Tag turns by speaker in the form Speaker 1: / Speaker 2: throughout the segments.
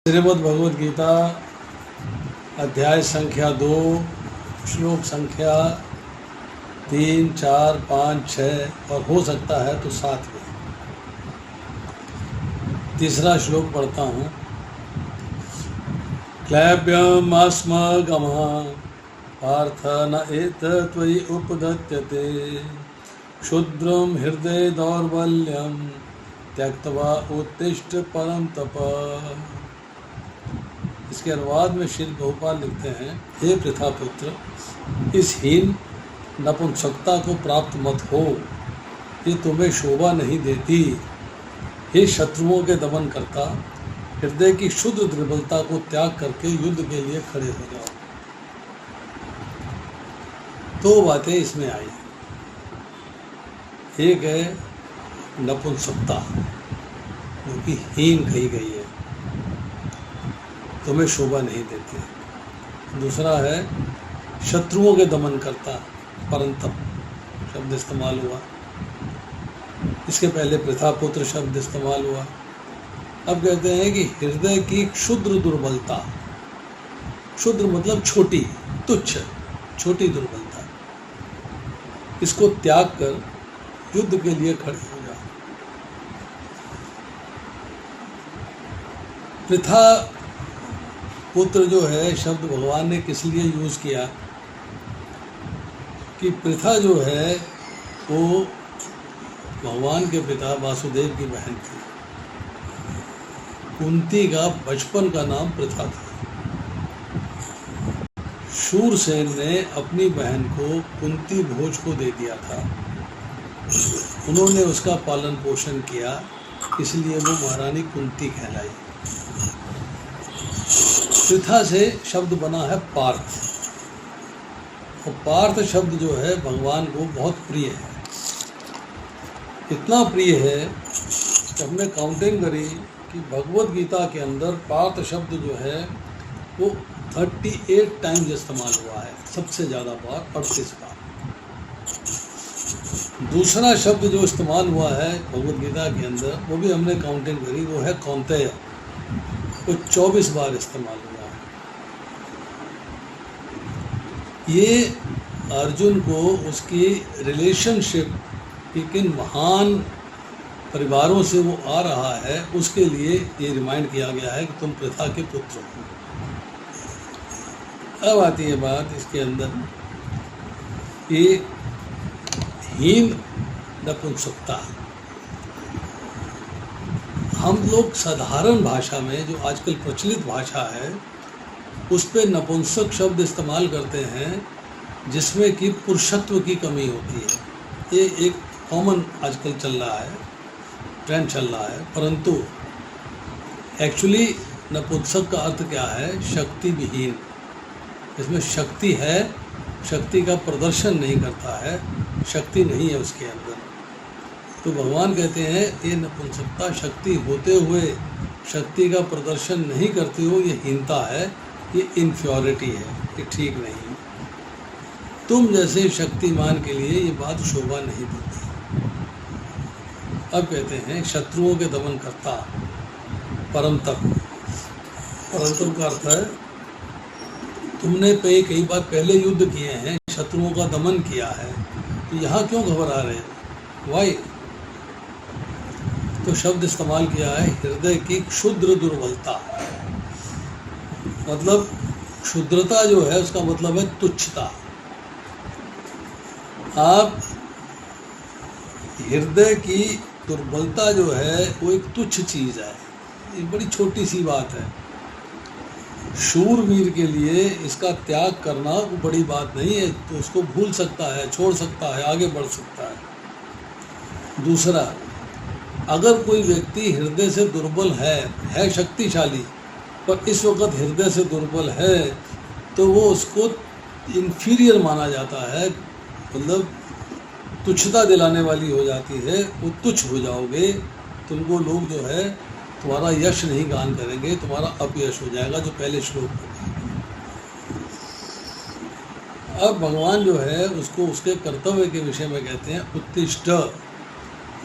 Speaker 1: श्रीमद् भगवद गीता अध्याय संख्या 2 श्लोक संख्या 3, 4, 5, 6 और हो सकता है तो 7 में। तीसरा श्लोक पढ़ता हूँ। क्लैब्यमस्मगमः पार्थ न एतत्त्वयि उपगत्यते क्षुद्रं हृदय दौर्बल्यं त्यक्त्वा उत्तिष्ठ परं तप। इसके अनुवाद में श्री बहुपाल लिखते हैं, हे पृथा पुत्र, इस हीन नपुंसकता को प्राप्त मत हो, ये तुम्हें शोभा नहीं देती। हे शत्रुओं के दमन करता, हृदय की शुद्ध दुर्बलता को त्याग करके युद्ध के लिए खड़े हो जाओ। 2 बातें इसमें आई। एक है नपुंसकता, जो कि हीन कही गई है, तुम्हें शोभा नहीं देती। दूसरा है शत्रुओं के दमन करता, परंतप शब्द इस्तेमाल हुआ। इसके पहले प्रथापुत्र शब्द इस्तेमाल हुआ। अब कहते हैं कि हृदय की क्षुद्र दुर्बलता, क्षुद्र मतलब छोटी, तुच्छ, छोटी दुर्बलता, इसको त्याग कर युद्ध के लिए खड़े हो जाओ। पृथा पुत्र जो है शब्द भगवान ने किस लिए यूज़ किया कि पृथा जो है वो भगवान के पिता वासुदेव की बहन थी। कुंती का बचपन का नाम पृथा था। शूरसेन ने अपनी बहन को कुंती भोज को दे दिया था। उन्होंने उसका पालन पोषण किया, इसलिए वो महारानी कुंती कहलाई। पृथा से शब्द बना है पार्थ, और पार्थ शब्द जो है भगवान को बहुत प्रिय है। इतना प्रिय है कि हमने काउंटिंग करी कि भगवद गीता के अंदर पार्थ शब्द जो है वो 38 टाइम्स इस्तेमाल हुआ है, सबसे ज़्यादा बार 38 बार। दूसरा शब्द जो इस्तेमाल हुआ है भगवद गीता के अंदर, वो भी हमने काउंटिंग करी, वो है कौन्तेय, वो 24 बार इस्तेमाल हुआ है। ये अर्जुन को उसकी रिलेशनशिप कि किन महान परिवारों से वो आ रहा है उसके लिए ये रिमाइंड किया गया है कि तुम पृथा के पुत्र हो। अब आती है बात इसके अंदर कि हीन नपुंसकता। हम लोग साधारण भाषा में जो आजकल प्रचलित भाषा है उस पर नपुंसक शब्द इस्तेमाल करते हैं जिसमें कि पुरुषत्व की कमी होती है। ये एक कॉमन आजकल चल रहा है, ट्रेंड चल रहा है, परंतु एक्चुअली नपुंसक का अर्थ क्या है? शक्ति विहीन। इसमें शक्ति है, शक्ति का प्रदर्शन नहीं करता है, शक्ति नहीं है उसके अंदर। तो भगवान कहते हैं ये नपुंसकता, शक्ति होते हुए शक्ति का प्रदर्शन नहीं करती हो, ये हीनता है, ये इन्फ्योरिटी है, ये ठीक नहीं। तुम जैसे शक्तिमान के लिए ये बात शोभा नहीं देती। अब कहते हैं शत्रुओं के दमन करता, परम तप। परम तप का अर्थ है तुमने कई बार पहले युद्ध किए हैं, शत्रुओं का दमन किया है, तो यहाँ क्यों घबरा रहे हो? वाई? तो शब्द इस्तेमाल किया है हृदय की क्षुद्र दुर्बलता। मतलब क्षुद्रता जो है उसका मतलब है तुच्छता। आप हृदय की दुर्बलता जो है वो एक तुच्छ चीज़ है, एक बड़ी छोटी सी बात है। शूरवीर के लिए इसका त्याग करना वो बड़ी बात नहीं है, तो उसको भूल सकता है, छोड़ सकता है, आगे बढ़ सकता है। दूसरा, अगर कोई व्यक्ति हृदय से दुर्बल है शक्तिशाली, पर इस वक्त हृदय से दुर्बल है, तो वो उसको इन्फीरियर माना जाता है, मतलब तुच्छता दिलाने वाली हो जाती है। वो तुच्छ हो जाओगे, तुमको लोग जो है तुम्हारा यश नहीं गान करेंगे, तुम्हारा अपयश हो जाएगा, जो पहले श्लोक में। अब भगवान जो है उसको उसके कर्तव्य के विषय में कहते हैं उत्तिष्ठ,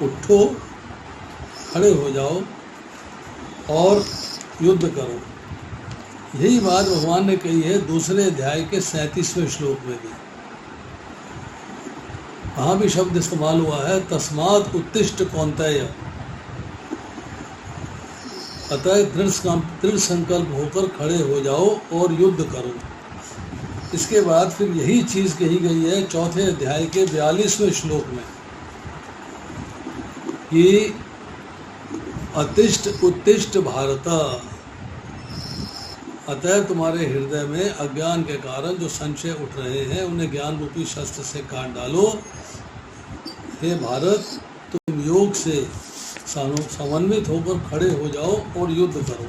Speaker 1: उठो, खड़े हो जाओ और युद्ध करो। यही बात भगवान ने कही है दूसरे अध्याय के 37वें श्लोक में भी। वहाँ भी शब्द इस्तेमाल हुआ है तस्मात् उत्तिष्ठ कौन्तेय, अतः दृढ़ संकल्प होकर खड़े हो जाओ और युद्ध करो। इसके बाद फिर यही चीज़ कही गई है चौथे अध्याय के 42वें श्लोक में कि अतिष्ठ उत्तिष्ठ भारत, अतः तुम्हारे हृदय में अज्ञान के कारण जो संशय उठ रहे हैं उन्हें ज्ञान रूपी शस्त्र से काट डालो। हे भारत, तुम योग से समन्वित होकर खड़े हो जाओ और युद्ध करो।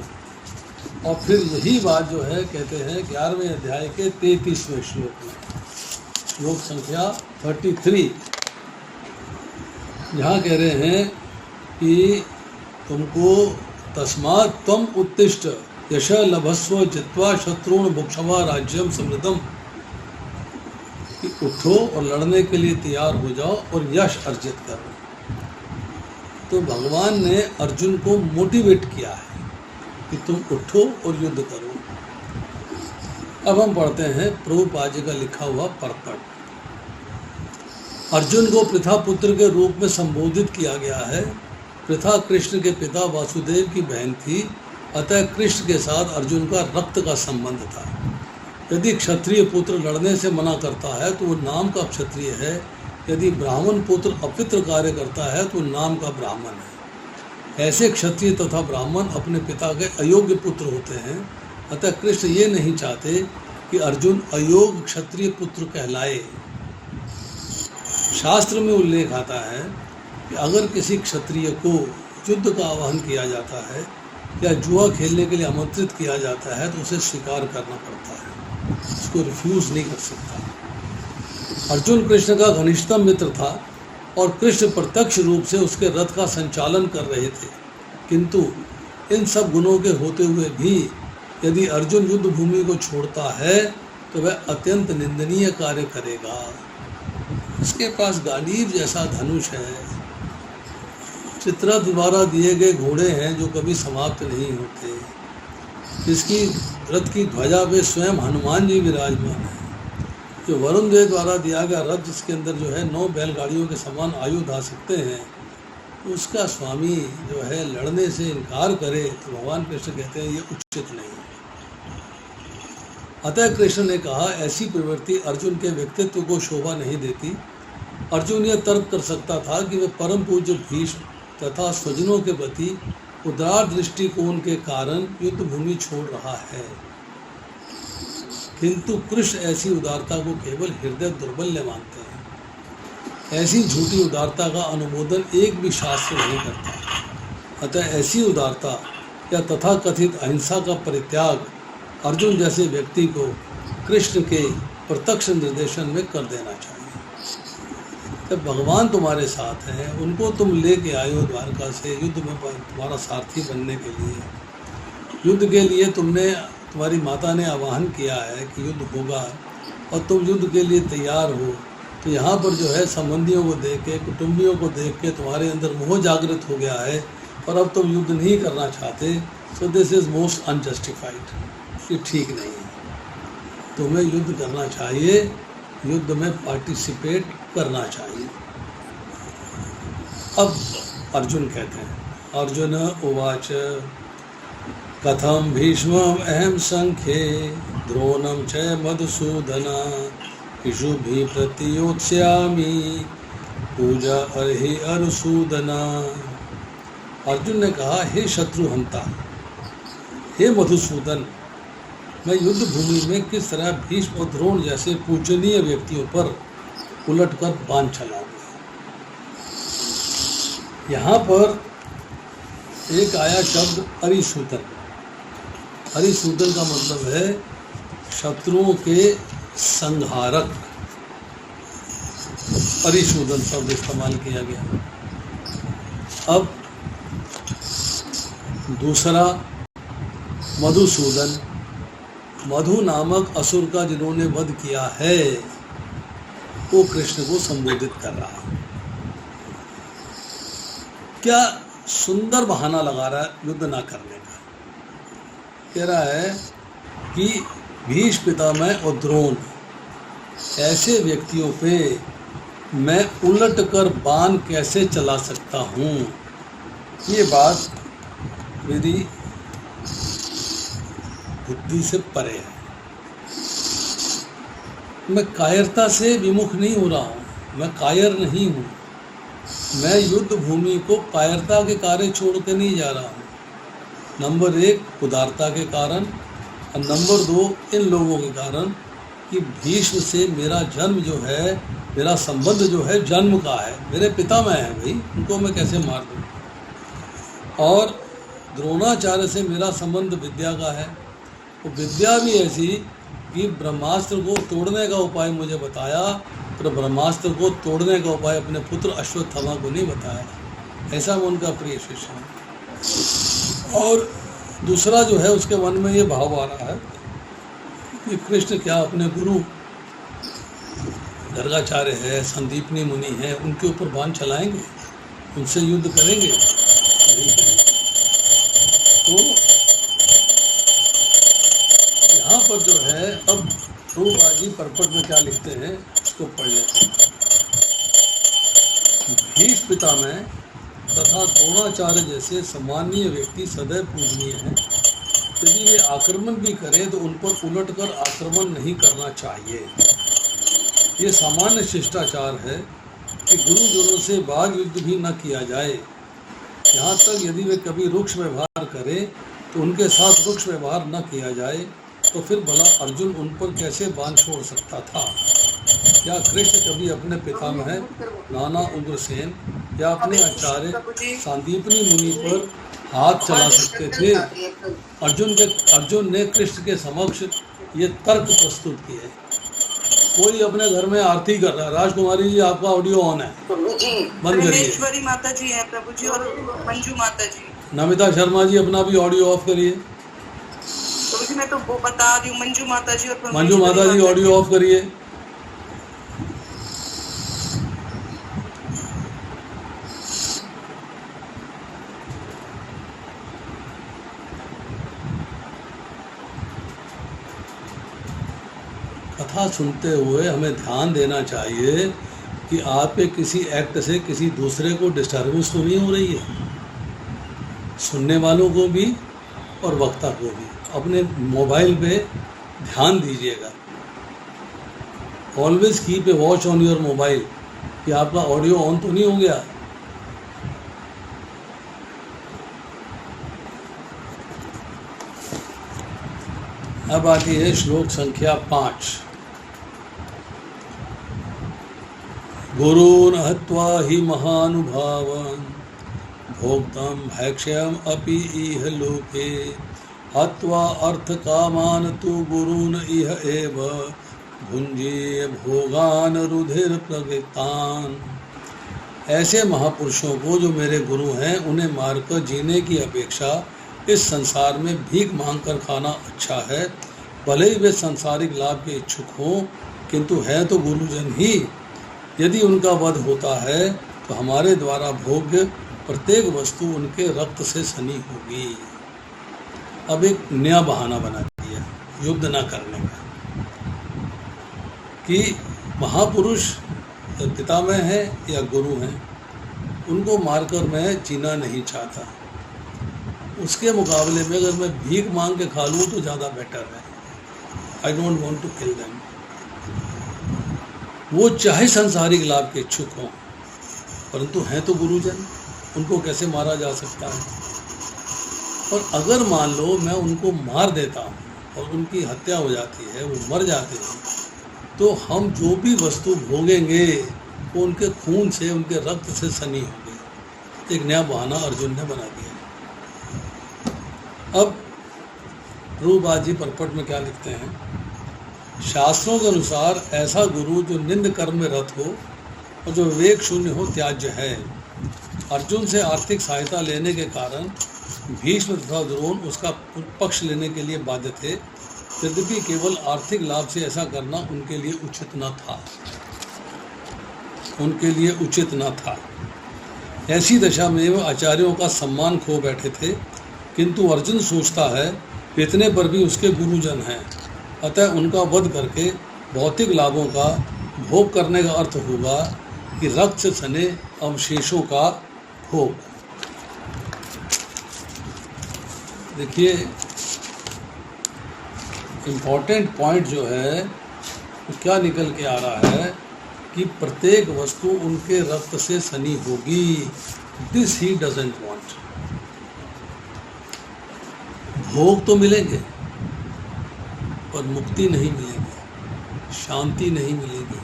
Speaker 1: और फिर यही बात जो है कहते हैं 11वें अध्याय के 33वें श्लोक में, श्लोक संख्या 33, जहाँ कह रहे हैं कि तुमको तस्मात् त्वम उत्तिष्ठ यश लभस्व जित्वा शत्रुन भुक्षवा राज्यम समृद्धम, कि उठो और लड़ने के लिए तैयार हो जाओ और यश अर्जित करो। तो भगवान ने अर्जुन को मोटिवेट किया है कि तुम उठो और युद्ध करो। अब हम पढ़ते हैं प्रभुपाद जी का लिखा हुआ परपट। अर्जुन को पृथा पुत्र के रूप में संबोधित किया गया है। पृथा कृष्ण के पिता वासुदेव की बहन थी, अतः कृष्ण के साथ अर्जुन का रक्त का संबंध था। यदि क्षत्रिय पुत्र लड़ने से मना करता है तो वो नाम का क्षत्रिय है, यदि ब्राह्मण पुत्र अपित्र कार्य करता है तो नाम का ब्राह्मण है। ऐसे क्षत्रिय तथा ब्राह्मण अपने पिता के अयोग्य पुत्र होते हैं, अतः कृष्ण ये नहीं चाहते कि अर्जुन अयोग्य क्षत्रिय पुत्र कहलाए। शास्त्र में उल्लेख आता है कि अगर किसी क्षत्रिय को युद्ध का आह्वान किया जाता है या जुआ खेलने के लिए आमंत्रित किया जाता है तो उसे स्वीकार करना पड़ता है, उसको रिफ्यूज़ नहीं कर सकता। अर्जुन कृष्ण का घनिष्ठतम मित्र था और कृष्ण प्रत्यक्ष रूप से उसके रथ का संचालन कर रहे थे, किंतु इन सब गुणों के होते हुए भी यदि अर्जुन युद्ध भूमि को छोड़ता है तो वह अत्यंत निंदनीय कार्य करेगा। उसके पास गांडीव जैसा धनुष है, चित्ररथ द्वारा दिए गए घोड़े हैं जो कभी समाप्त नहीं होते, इसकी रथ की ध्वजा पे स्वयं हनुमान जी विराजमान है। जो वरुण देव द्वारा दिया गया रथ जिसके अंदर जो है 9 बैलगाड़ियों के समान आयुध आ सकते हैं, उसका स्वामी जो है लड़ने से इनकार करे तो भगवान कृष्ण कहते हैं ये उचित नहीं। अतः कृष्ण ने कहा ऐसी प्रवृत्ति अर्जुन के व्यक्तित्व को शोभा नहीं देती। अर्जुन यह तर्क कर सकता था कि वह परम पूज्य भीष्म तथा स्वजनों के प्रति उदार दृष्टिकोण के कारण युद्ध भूमि छोड़ रहा है, किंतु कृष्ण ऐसी उदारता को केवल हृदय दुर्बल्य मानते हैं। ऐसी झूठी उदारता का अनुमोदन एक भी शास्त्र नहीं करता। अतः ऐसी उदारता या तथाकथित अहिंसा का परित्याग अर्जुन जैसे व्यक्ति को कृष्ण के प्रत्यक्ष निर्देशन में कर देना चाहिए। जब भगवान तुम्हारे साथ हैं, उनको तुम लेके आए हो द्वारका से युद्ध में तुम्हारा सारथी बनने के लिए। युद्ध के लिए तुम्हारी माता ने आह्वान किया है कि युद्ध होगा और तुम युद्ध के लिए तैयार हो, तो यहाँ पर जो है संबंधियों को देख के, कुटुंबियों को देख के तुम्हारे अंदर मोह जागृत हो गया है और अब तुम युद्ध नहीं करना चाहते। So this is most unjustified. ये ठीक नहीं है। तुम्हें युद्ध करना चाहिए, युद्ध में पार्टिसिपेट करना चाहिए। अब अर्जुन कहते हैं, अर्जुन उवाच कथम भीष्मम अहम संख्ये द्रोणम च मधुसूदन इषुभिः प्रतियोत्स्यामि पूजा अर्हि अरुसूदन। अर्जुन ने कहा, हे शत्रुहंता, हे मधुसूदन, मैं युद्ध भूमि में किस तरह भीष्म और द्रोण जैसे पूजनीय व्यक्तियों पर उलटकर बाण चलाऊंगा। यहाँ पर एक आया शब्द अरिसूदन। अरिसूदन का मतलब है शत्रुओं के संहारक। अरिसूदन शब्द इस्तेमाल किया गया। अब दूसरा मधुसूदन, मधु नामक असुर का जिन्होंने वध किया है वो कृष्ण को संबोधित कर रहा है। क्या सुंदर बहाना लगा रहा है युद्ध ना करने का। कह रहा है कि भीष्म पितामह और द्रोण ऐसे व्यक्तियों पे मैं उलट कर बाण कैसे चला सकता हूँ, ये बात मेरी बुद्धि से परे है। मैं कायरता से विमुख नहीं हो रहा हूँ, मैं कायर नहीं हूँ। मैं युद्ध भूमि को कायरता के कारण छोड़ के नहीं जा रहा हूँ। नंबर 1 उदारता के कारण और नंबर 2 इन लोगों के कारण कि भीष्म से मेरा जन्म जो है, मेरा संबंध जो है जन्म का है, मेरे पितामह हैं भाई, उनको मैं कैसे मार दूँ। और द्रोणाचार्य से मेरा संबंध विद्या का है, वो विद्या भी ऐसी कि ब्रह्मास्त्र को तोड़ने का उपाय मुझे बताया, पर ब्रह्मास्त्र को तोड़ने का उपाय अपने पुत्र अश्वत्थामा को नहीं बताया। ऐसा मैं उनका प्रिय शिष्य हूँ। और दूसरा जो है, उसके मन में ये भाव आ रहा है कि कृष्ण क्या अपने गुरु गर्गाचार्य है, संदीपनी मुनि है, उनके ऊपर बाण चलाएंगे, उनसे युद्ध करेंगे? नहीं करेंगे। तो यहाँ पर जो है, अब ध्रुवबाजी परपट में क्या लिखते हैं उसको पढ़ लेते हैं। भीष्म पितामह तथा द्रोणाचार्य जैसे सम्मानीय व्यक्ति सदैव पूजनीय हैं। यदि वे आक्रमण भी करें तो उन पर उलट कर आक्रमण नहीं करना चाहिए। ये सामान्य शिष्टाचार है कि गुरुजनों से वाग युद्ध भी न किया जाए। यहाँ तक यदि वे कभी रुक्ष व्यवहार करें तो उनके साथ रुक्ष व्यवहार न किया जाए, तो फिर भला अर्जुन उन पर कैसे बाण छोड़ सकता था? क्या कृष्ण कभी अपने पितामह नाना उग्रसेन या अपने आचार्य सांदीपनी मुनि पर हाथ चला सकते थे? अर्जुन ने कृष्ण के समक्ष ये तर्क प्रस्तुत किए। कोई अपने घर में आरती कर रहा है। राजकुमारी जी, आपका ऑडियो ऑन है, बंद करिए।
Speaker 2: माता जी है प्रभु जी, और मंजू माता जी।
Speaker 1: नमिता शर्मा जी, अपना भी ऑडियो ऑफ करिए।
Speaker 2: प्रभु जी, मैं तो वो बता रही हूँ, मंजू माता जी और
Speaker 1: मंजू माता जी ऑडियो ऑफ करिए। कथा सुनते हुए हमें ध्यान देना चाहिए कि आपके किसी एक्ट से किसी दूसरे को डिस्टर्बेंस तो नहीं हो रही है, सुनने वालों को भी और वक्ता को भी। अपने मोबाइल पे ध्यान दीजिएगा। Always keep a watch on your mobile कि आपका ऑडियो ऑन तो नहीं हो गया। अब आती है श्लोक संख्या 5। गुरून् हत्वा हि महानुभावान् भोक्तं भैक्ष्यम् अपि इह लोके हत्वा अर्थकामान् तु गुरून् इह एव भुञ्जीय भोगान् रुधिर प्रवृत्तान्। ऐसे महापुरुषों को जो मेरे गुरु हैं, उन्हें मारकर जीने की अपेक्षा इस संसार में भीख मांगकर खाना अच्छा है। भले ही वे सांसारिक लाभ के इच्छुक हों, किंतु है तो गुरुजन ही। यदि उनका वध होता है तो हमारे द्वारा भोग्य प्रत्येक वस्तु उनके रक्त से सनी होगी। अब एक नया बहाना बना दिया युद्ध न करने का कि महापुरुष पितामह है या गुरु हैं, उनको मारकर मैं जीना नहीं चाहता। उसके मुकाबले में अगर मैं भीख मांग के खा लूँ तो ज़्यादा बेटर है। I don't want to kill them. वो चाहे सांसारिक लाभ के इच्छुक हों, परंतु हैं तो गुरुजन, उनको कैसे मारा जा सकता है? और अगर मान लो मैं उनको मार देता हूँ और उनकी हत्या हो जाती है, वो मर जाते हैं, तो हम जो भी वस्तु भोगेंगे वो उनके खून से, उनके रक्त से सनी होगी। एक नया बहाना अर्जुन ने बना दिया। अब ध्रुवबाजी परपट में क्या लिखते हैं? शास्त्रों के अनुसार ऐसा गुरु जो निंद कर्म में रत हो और जो विवेक शून्य हो त्याज्य है। अर्जुन से आर्थिक सहायता लेने के कारण भीष्म तथा द्रोण उसका पक्ष लेने के लिए बाध्य थे। यद्यपि केवल आर्थिक लाभ से ऐसा करना उनके लिए उचित न था, उनके लिए उचित न था। ऐसी दशा में वे आचार्यों का सम्मान खो बैठे थे। किंतु अर्जुन सोचता है इतने पर भी उसके गुरुजन हैं, अतः उनका वध करके भौतिक लाभों का भोग करने का अर्थ होगा कि रक्त से सने अवशेषों का भोग। देखिए इम्पोर्टेंट पॉइंट जो है तो क्या निकल के आ रहा है कि प्रत्येक वस्तु उनके रक्त से सनी होगी। This he doesn't want. भोग तो मिलेंगे पर मुक्ति नहीं मिलेगी, शांति नहीं मिलेगी।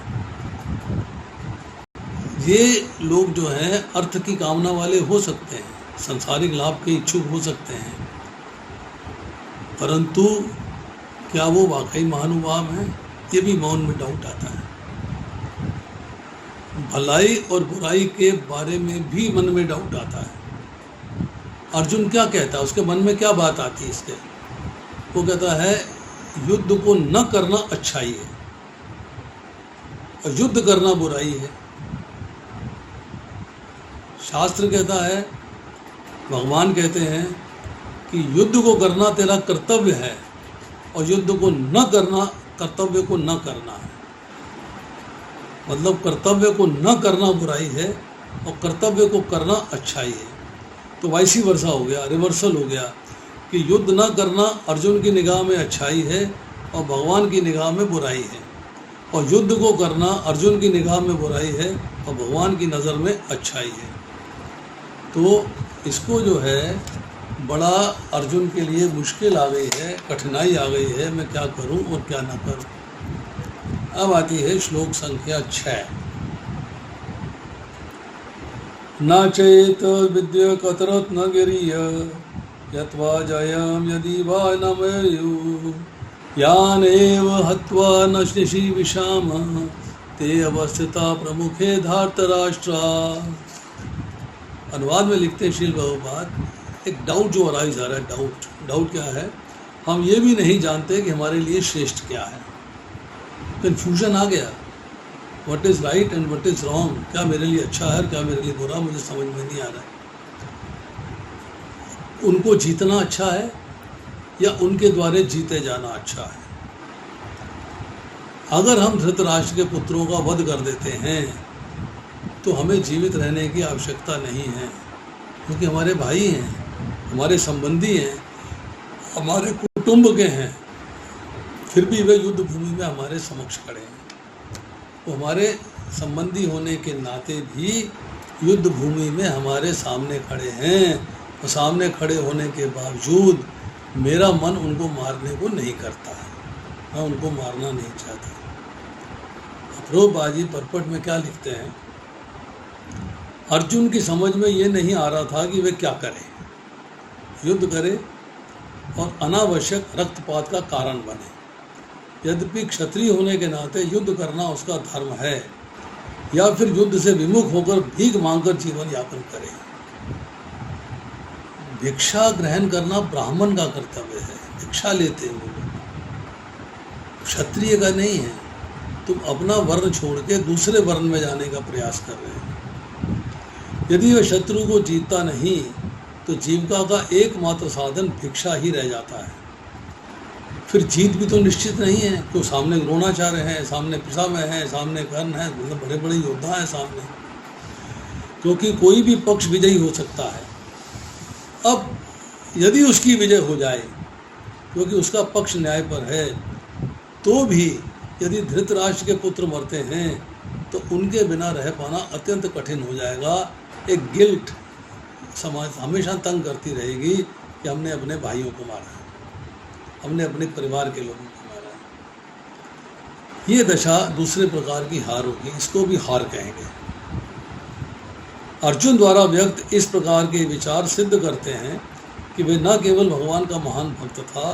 Speaker 1: ये लोग जो हैं अर्थ की कामना वाले हो सकते हैं, सांसारिक लाभ के इच्छुक हो सकते हैं, परंतु क्या वो वाकई महानुभाव हैं, ये भी मौन में डाउट आता है। भलाई और बुराई के बारे में भी मन में डाउट आता है। अर्जुन क्या कहता है, उसके मन में क्या बात आती है इसके? वो कहता है युद्ध को न करना अच्छाई है और युद्ध करना बुराई है। शास्त्र कहता है, भगवान कहते हैं कि युद्ध को करना तेरा कर्तव्य है और युद्ध को न करना कर्तव्य को न करना है। मतलब कर्तव्य को न करना बुराई है और कर्तव्य को करना अच्छाई है। तो वाइसी वर्सा हो गया, रिवर्सल हो गया कि युद्ध न करना अर्जुन की निगाह में अच्छाई है और भगवान की निगाह में बुराई है, और युद्ध को करना अर्जुन की निगाह में बुराई है और भगवान की नज़र में अच्छाई है। तो इसको जो है बड़ा अर्जुन के लिए मुश्किल आ गई है, कठिनाई आ गई है, मैं क्या करूं और क्या ना करूं। अब आती है श्लोक संख्या 6। न चेत विद्य कतरत न गिरिय यत्वा जयम यदि वा न मयु यानेव हत्वा न शिशि विषाम ते अवस्थिता प्रमुखे धार्तराष्ट्रा। अनुवाद में लिखते हैं शील बहुपाद, एक डाउट जो अराइज आ रहा है। डाउट क्या है? हम ये भी नहीं जानते कि हमारे लिए श्रेष्ठ क्या है। कन्फ्यूजन आ गया, what is right and what is wrong. क्या मेरे लिए अच्छा है, क्या मेरे लिए बुरा, मुझे समझ में नहीं आ रहा है। उनको जीतना अच्छा है या उनके द्वारा जीते जाना अच्छा है? अगर हम धृतराष्ट्र के पुत्रों का वध कर देते हैं तो हमें जीवित रहने की आवश्यकता नहीं है, क्योंकि हमारे भाई हैं, हमारे संबंधी हैं, हमारे कुटुंब के हैं, फिर भी वे युद्ध भूमि में हमारे समक्ष खड़े हैं। तो हमारे संबंधी होने के नाते भी युद्ध भूमि में हमारे सामने खड़े हैं, और सामने खड़े होने के बावजूद मेरा मन उनको मारने को नहीं करता है, मैं उनको मारना नहीं चाहता। अफरोबाजी परपट में क्या लिखते हैं, अर्जुन की समझ में ये नहीं आ रहा था कि वे क्या करें, युद्ध करे और अनावश्यक रक्तपात का कारण बने। यद्यपि क्षत्रिय होने के नाते युद्ध करना उसका धर्म है, या फिर युद्ध से विमुख होकर भीख मांगकर जीवन यापन करे। भिक्षा ग्रहण करना ब्राह्मण का कर्तव्य है, भिक्षा लेते हैं लोग, क्षत्रिय का नहीं है। तुम अपना वर्ण छोड़ के दूसरे वर्ण में जाने का प्रयास कर रहे हैं। यदि वह शत्रु को जीतता नहीं तो जीविका का एकमात्र साधन भिक्षा ही रह जाता है। फिर जीत भी तो निश्चित नहीं है, क्यों सामने द्रोणाचार्य हैं, सामने पितामह हैं, सामने कर्ण हैं, मतलब बड़े बड़े योद्धा हैं सामने, क्योंकि कोई भी पक्ष विजयी हो सकता है। अब यदि उसकी विजय हो जाए, क्योंकि उसका पक्ष न्याय पर है, तो भी यदि धृतराष्ट्र के पुत्र मरते हैं तो उनके बिना रह पाना अत्यंत कठिन हो जाएगा। एक गिल्ट समाज हमेशा तंग करती रहेगी कि हमने अपने भाइयों को मारा है, हमने अपने परिवार के लोगों को मारा है। ये दशा दूसरे प्रकार की हार होगी, इसको भी हार कहेंगे। अर्जुन द्वारा व्यक्त इस प्रकार के विचार सिद्ध करते हैं कि वे न केवल भगवान का महान भक्त था,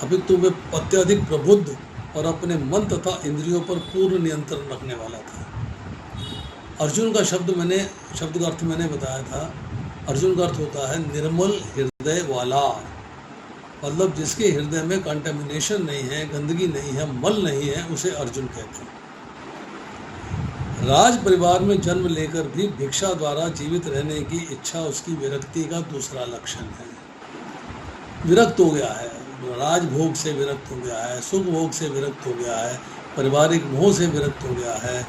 Speaker 1: अपितु वे अत्यधिक प्रबुद्ध और अपने मन तथा इंद्रियों पर पूर्ण नियंत्रण रखने वाला था। अर्जुन का शब्द का अर्थ मैंने बताया था। अर्जुन का अर्थ होता है निर्मल हृदय वाला, मतलब जिसके हृदय में कंटेमिनेशन नहीं है, गंदगी नहीं है, मल नहीं है, उसे अर्जुन कहते हैं। राज परिवार में जन्म लेकर भी भिक्षा द्वारा जीवित रहने की इच्छा उसकी विरक्ति का दूसरा लक्षण है। विरक्त हो गया है, राजभोग से विरक्त हो गया है, सुख भोग से विरक्त हो गया है, पारिवारिक मोह से विरक्त हो गया है,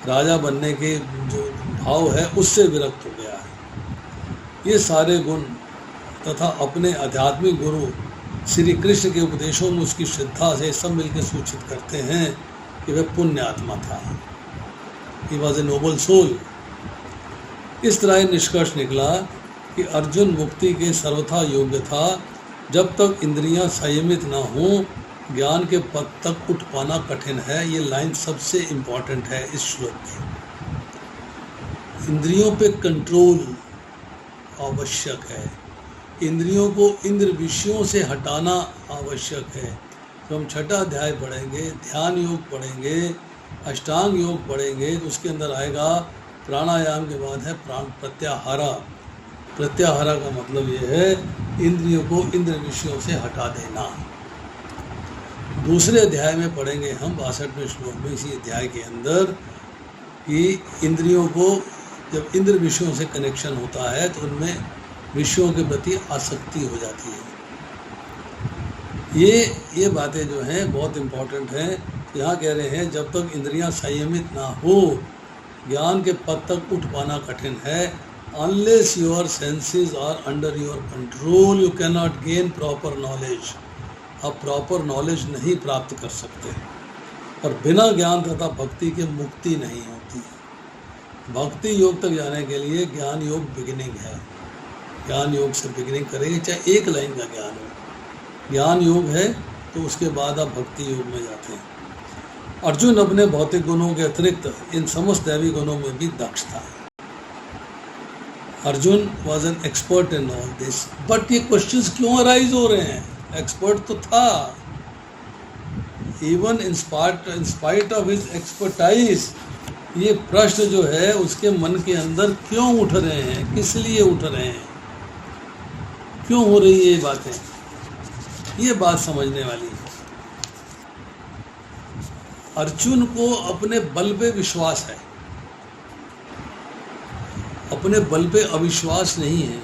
Speaker 1: राजा बनने के जो भाव है उससे विरक्त हो गया है। ये सारे गुण तथा अपने आध्यात्मिक गुरु श्री कृष्ण के उपदेशों में उसकी श्रद्धा से सब मिलकर सूचित करते हैं कि वह पुण्य आत्मा था। He was a noble soul. इस तरह निष्कर्ष निकला कि अर्जुन मुक्ति के सर्वथा योग्य था। जब तक इंद्रियां संयमित ना हो ज्ञान के पद तक उठ पाना कठिन है। ये लाइन सबसे इम्पॉर्टेंट है इस श्लोक की। इंद्रियों पे कंट्रोल आवश्यक है। इंद्रियों को इंद्र विषयों से हटाना आवश्यक है। तो हम छठा अध्याय पढ़ेंगे, ध्यान योग पढ़ेंगे, अष्टांग योग पढ़ेंगे, तो उसके अंदर आएगा प्राणायाम के बाद है प्राण प्रत्याहारा। प्रत्याहारा का मतलब ये है इंद्रियों को इंद्र विषयों से हटा देना। दूसरे अध्याय में पढ़ेंगे हम 62वें श्लोक में इसी अध्याय के अंदर कि इंद्रियों को जब इंद्र विषयों से कनेक्शन होता है तो उनमें विषयों के प्रति आसक्ति हो जाती है। ये बातें जो हैं बहुत इम्पोर्टेंट हैं। यहाँ कह रहे हैं जब तक इंद्रियां संयमित ना हो ज्ञान के पद तक उठ पाना कठिन है। Unless your senses are under your control you can not gain proper knowledge. आप प्रॉपर नॉलेज नहीं प्राप्त कर सकते और बिना ज्ञान तथा भक्ति के मुक्ति नहीं होती है। भक्ति योग तक जाने के लिए ज्ञान योग बिगिनिंग है। ज्ञान योग से बिगिनिंग करेंगे, चाहे एक लाइन का ज्ञान हो। ज्ञान योग है तो उसके बाद आप भक्ति योग में जाते हैं। अर्जुन अपने भौतिक गुणों के अतिरिक्त इन समस्त दैवी गुणों में भी दक्ष था। Arjun was an expert in all this. But ये क्वेश्चंस क्यों अराइज हो रहे हैं? एक्सपर्ट तो था। Even in spite of his expertise ये प्रश्न जो है उसके मन के अंदर क्यों उठ रहे हैं, किस लिए उठ रहे हैं, क्यों हो रही है ये बातें, ये बात समझने वाली है। अर्जुन को अपने बल पे विश्वास है, अपने बल पे अविश्वास नहीं है,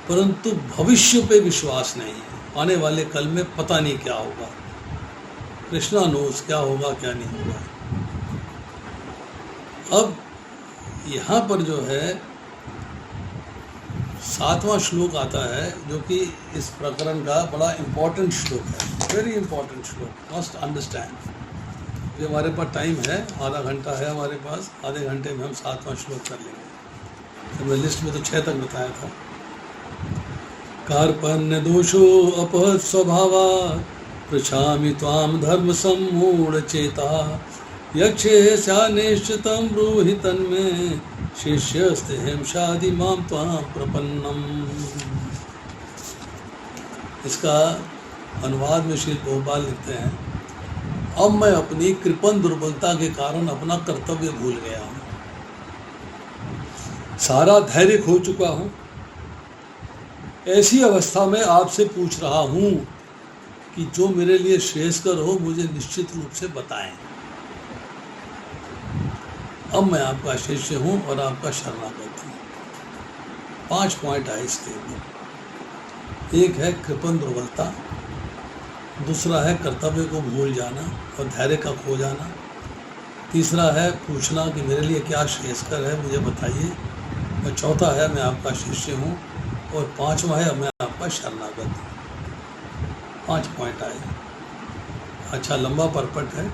Speaker 1: परंतु भविष्य पे विश्वास नहीं है। आने वाले कल में पता नहीं क्या होगा। कृष्णा नोस क्या होगा क्या नहीं होगा। अब यहाँ पर जो है 7वां श्लोक आता है जो कि इस प्रकरण का बड़ा इम्पोर्टेंट श्लोक है। वेरी इम्पोर्टेंट श्लोक, मस्ट अंडरस्टैंड। ये हमारे पास टाइम है, आधा घंटा है हमारे पास। आधे घंटे में हम 7वां श्लोक कर लेंगे। हमने लिस्ट में तो 6 तक बताया था। कार्पण्य दोषो अपहत स्वभावा पृछामि त्वाम धर्म सम्मूढ़ चेता यक्षे स्यानिश्चितं ब्रूहि तन्मे शिष्यस्ते हम शादी माम त्वाम प्रपन्नम। इसका अनुवाद में श्री गोपाल लिखते हैं, अब मैं अपनी कृपण दुर्बलता के कारण अपना कर्तव्य भूल गया हूँ, सारा धैर्य खो चुका हूँ। ऐसी अवस्था में आपसे पूछ रहा हूँ कि जो मेरे लिए श्रेयस्कर हो मुझे निश्चित रूप से बताएं। अब मैं आपका शिष्य हूँ और आपका शरणागत हूँ। 5 पॉइंट है इसके अंदर। एक है कृपण दुर्बलता, दूसरा है कर्तव्य को भूल जाना और धैर्य का खो जाना, तीसरा है पूछना कि मेरे लिए क्या श्रेयस्कर है मुझे बताइए, और चौथा है मैं आपका शिष्य हूँ, और 5वां है मैं आपका शरणागत हूँ। 5 पॉइंट आए। अच्छा लंबा परपट है।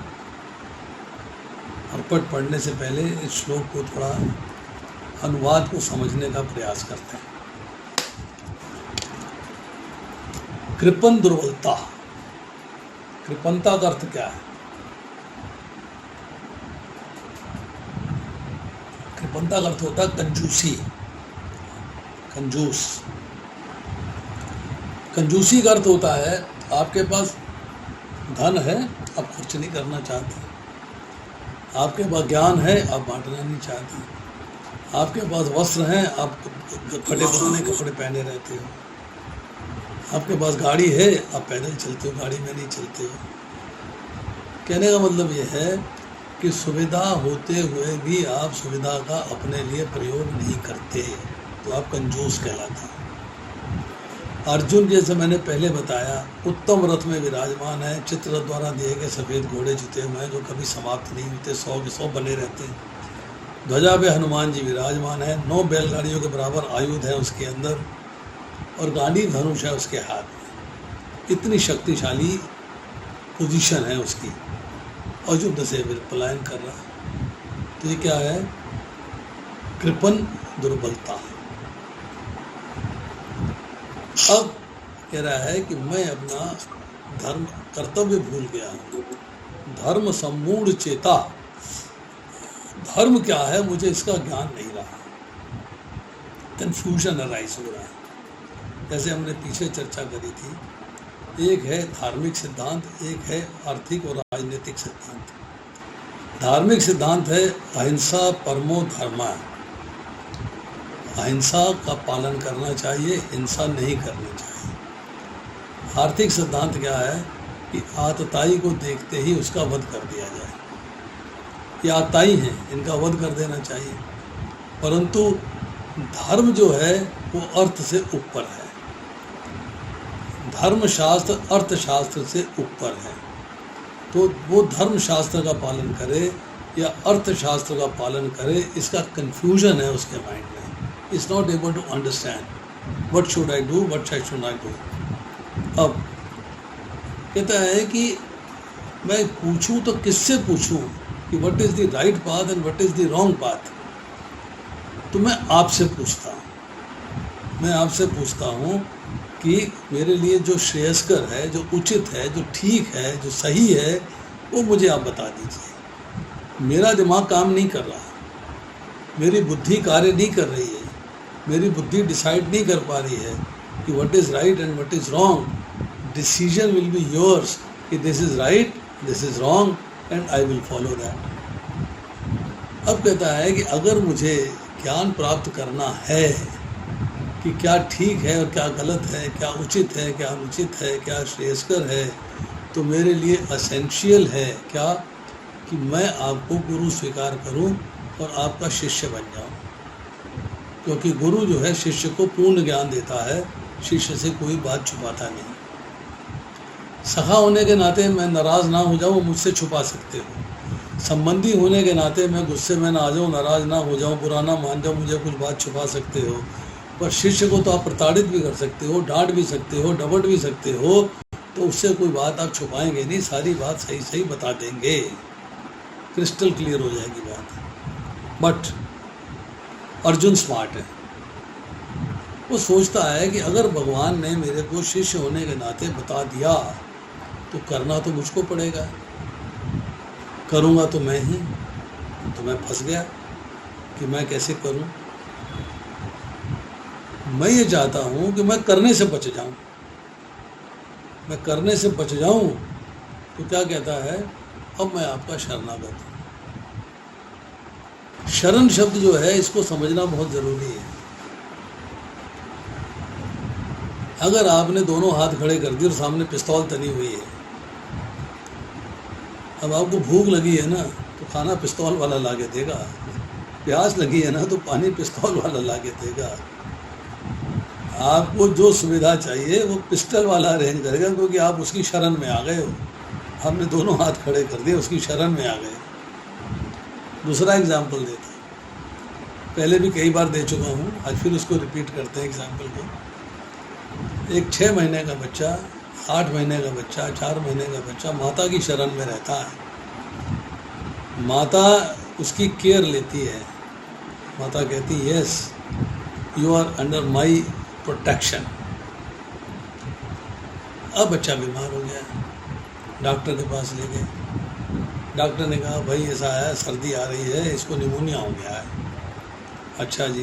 Speaker 1: परपट पढ़ने से पहले इस श्लोक को थोड़ा अनुवाद को समझने का प्रयास करते हैं। कृपण दुर्बलता, कृपणता का अर्थ क्या है? कृपणता का अर्थ होता है कंजूसी, कंजूस। कंजूसी का अर्थ होता है आपके पास धन है, आप खर्च नहीं करना चाहते, आपके पास ज्ञान है, आप बांटना नहीं चाहते, आपके पास वस्त्र हैं, आप फटे पुराने कपड़े पहने रहते हो, आपके पास गाड़ी है, आप पैदल चलते हो, गाड़ी में नहीं चलते हो। कहने का मतलब ये है कि सुविधा होते हुए भी आप सुविधा का अपने लिए प्रयोग नहीं करते, तो आप कंजूस कहलाते हैं। अर्जुन जैसे मैंने पहले बताया उत्तम रथ में विराजमान है, चित्र द्वारा दिए गए सफ़ेद घोड़े जुते हुए हैं जो कभी समाप्त नहीं होते, 100 के 100 बने रहते हैं। ध्वजा पे हनुमान जी विराजमान है, 9 बैलगाड़ियों के बराबर आयुध है उसके अंदर, और गांडी धनुष है उसके हाथ में। इतनी शक्तिशाली पोजीशन है उसकी, और युद्ध से पलायन कर रहा है। तो ये क्या है? कृपण दुर्बलता। अब कह रहा है कि मैं अपना धर्म कर्तव्य भूल गया हूँ। धर्म सम्मूढ़ चेता, धर्म क्या है मुझे इसका ज्ञान नहीं रहा, कंफ्यूजन अराइज हो रहा है। जैसे हमने पीछे चर्चा करी थी, एक है धार्मिक सिद्धांत, एक है आर्थिक और राजनीतिक सिद्धांत। धार्मिक सिद्धांत है अहिंसा परमो धर्मा, अहिंसा का पालन करना चाहिए, हिंसा नहीं करनी चाहिए। आर्थिक सिद्धांत क्या है कि आतताई को देखते ही उसका वध कर दिया जाए। ये आतताई हैं, इनका वध कर देना चाहिए। परंतु धर्म जो है वो अर्थ से ऊपर है, धर्मशास्त्र अर्थशास्त्र से ऊपर है। तो वो धर्मशास्त्र का पालन करे या अर्थशास्त्र का पालन करे, इसका कन्फ्यूजन है उसके माइंड में। Is not able to understand what should I do, what I should not do. अब कहता है कि मैं पूछूं तो किससे पूछूं कि what is the right path and what is the wrong path. तो मैं आपसे पूछता हूँ, मैं आपसे पूछता हूँ कि मेरे लिए जो श्रेयस्कर है, जो उचित है, जो ठीक है, जो सही है, वो मुझे आप बता दीजिए। मेरा दिमाग काम नहीं कर रहा, मेरी बुद्धि कार्य नहीं कर रही है, मेरी बुद्धि डिसाइड नहीं कर पा रही है कि what is right and what is wrong. Decision will be yours कि this is right, this is wrong and I will follow that. अब कहता है कि अगर मुझे ज्ञान प्राप्त करना है कि क्या ठीक है और क्या गलत है, क्या उचित है, क्या अनुचित है, क्या श्रेयस्कर है, तो मेरे लिए असेंशियल है क्या कि मैं आपको गुरु स्वीकार करूं और आपका शिष्य बन जाऊं। क्योंकि गुरु जो है शिष्य को पूर्ण ज्ञान देता है, शिष्य से कोई बात छुपाता नहीं। सखा होने के नाते मैं नाराज़ ना हो जाऊं, मुझसे छुपा सकते हो। संबंधी होने के नाते मैं गुस्से में ना आ जाऊं, नाराज़ ना हो जाऊं, बुरा ना मान जाऊं, मुझे कुछ बात छुपा सकते हो। पर शिष्य को तो आप प्रताड़ित भी कर सकते हो, डांट भी सकते हो, डपट भी सकते हो, तो उससे कोई बात आप छुपाएंगे नहीं, सारी बात सही सही बता देंगे, क्रिस्टल क्लियर हो जाएगी बात। बट अर्जुन स्मार्ट है, वो सोचता है कि अगर भगवान ने मेरे को शिष्य होने के नाते बता दिया तो करना तो मुझको पड़ेगा, करूँगा तो मैं ही, तो मैं फंस गया कि मैं कैसे करूँ। मैं ये चाहता हूँ कि मैं करने से बच जाऊँ, मैं करने से बच जाऊँ। तो क्या कहता है, अब मैं आपका शरणागत हूँ। शरण शब्द जो है इसको समझना बहुत ज़रूरी है। अगर आपने दोनों हाथ खड़े कर दिए और सामने पिस्तौल तनी हुई है, अब आपको भूख लगी है ना तो खाना पिस्तौल वाला ला के देगा, प्यास लगी है ना तो पानी पिस्तौल वाला ला के देगा। आपको जो सुविधा चाहिए वो पिस्टल वाला अरेंज करेगा, क्योंकि आप उसकी शरण में आ गए हो। आपने दोनों हाथ खड़े कर दिए, उसकी शरण में आ गए। दूसरा एग्जाम्पल देता हूँ, पहले भी कई बार दे चुका हूँ, आज फिर उसको रिपीट करते हैं एग्जाम्पल को। एक 6 महीने का बच्चा, 8 महीने का बच्चा, 4 महीने का बच्चा माता की शरण में रहता है। माता उसकी केयर लेती है, माता कहती है yes you are under my protection. अब बच्चा बीमार हो गया, डॉक्टर के पास ले गए। डॉक्टर ने कहा भाई ऐसा है, सर्दी आ रही है, इसको निमोनिया हो गया है। अच्छा जी,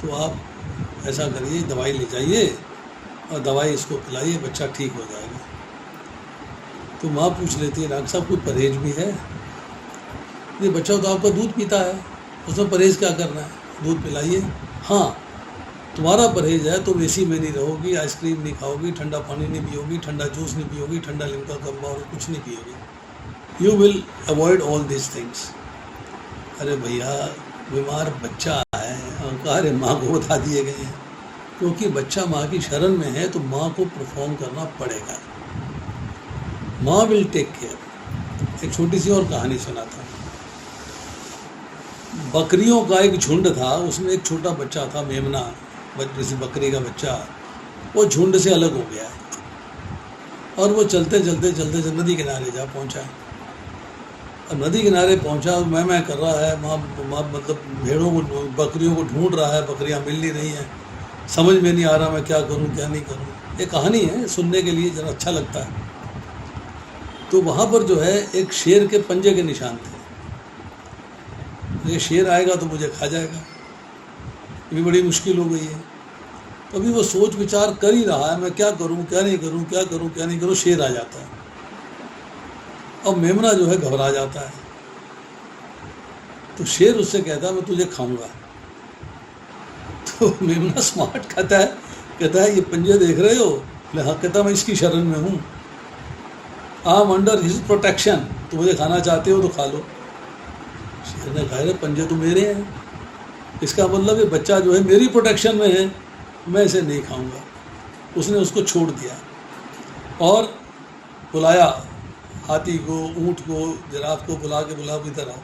Speaker 1: तो आप ऐसा करिए, दवाई ले जाइए और दवाई इसको पिलाइए, बच्चा ठीक हो जाएगा। तो माँ पूछ लेती है डॉक्टर साहब कुछ परहेज भी है? ये बच्चा तो आपका दूध पीता है, उसमें परहेज क्या करना है, दूध पिलाइए। हाँ, तुम्हारा परहेज है, तुम एसी में नहीं रहोगी, आइसक्रीम नहीं खाओगी, ठंडा पानी नहीं पियोगी, ठंडा जूस नहीं पियोगी, ठंडा लिमका कम्बा और कुछ नहीं पियोगी। You will avoid all this things. अरे भैया बीमार बच्चा है और कहा अरे माँ को बता दिए गए हैं, क्योंकि बच्चा माँ की शरण में है तो माँ को परफॉर्म करना पड़ेगा। माँ विल टेक केयर। एक छोटी सी और कहानी सुना था। बकरियों का एक झुंड था, उसमें एक छोटा बच्चा था, मेमना जैसी बकरी का बच्चा। वो झुंड से अलग हो गया और वो चलते चलते नदी किनारे जा पहुंचा। अब नदी किनारे पहुंचा, मैं कर रहा है, माँ मतलब भेड़ों को, बकरियों को ढूंढ रहा है, बकरियां मिल नहीं रही हैं, समझ में नहीं आ रहा मैं क्या करूं क्या नहीं करूं। ये कहानी है, सुनने के लिए जरा अच्छा लगता है। तो वहाँ पर जो है एक शेर के पंजे के निशान थे। ये शेर आएगा तो मुझे खा जाएगा, ये भी बड़ी मुश्किल हो गई है। तो अभी वो सोच विचार कर ही रहा है, मैं क्या करूं क्या नहीं करूं, क्या करूं क्या नहीं करूं। शेर आ जाता है। अब मेमना जो है घबरा जाता है। तो शेर उससे कहता है मैं तुझे खाऊंगा। तो मेमना स्मार्ट कहता है ये पंजे देख रहे हो? हाँ। कहता मैं इसकी शरण में हूँ, I am under his protection, तो मुझे खाना चाहते हो तो खा लो। शेर ने कहा पंजे तो मेरे हैं, इसका मतलब ये बच्चा जो है मेरी प्रोटेक्शन में है, मैं इसे नहीं खाऊंगा। उसने उसको छोड़ दिया और बुलाया हाथी को, ऊँट को, जिराफ को बुला के इधर आओ,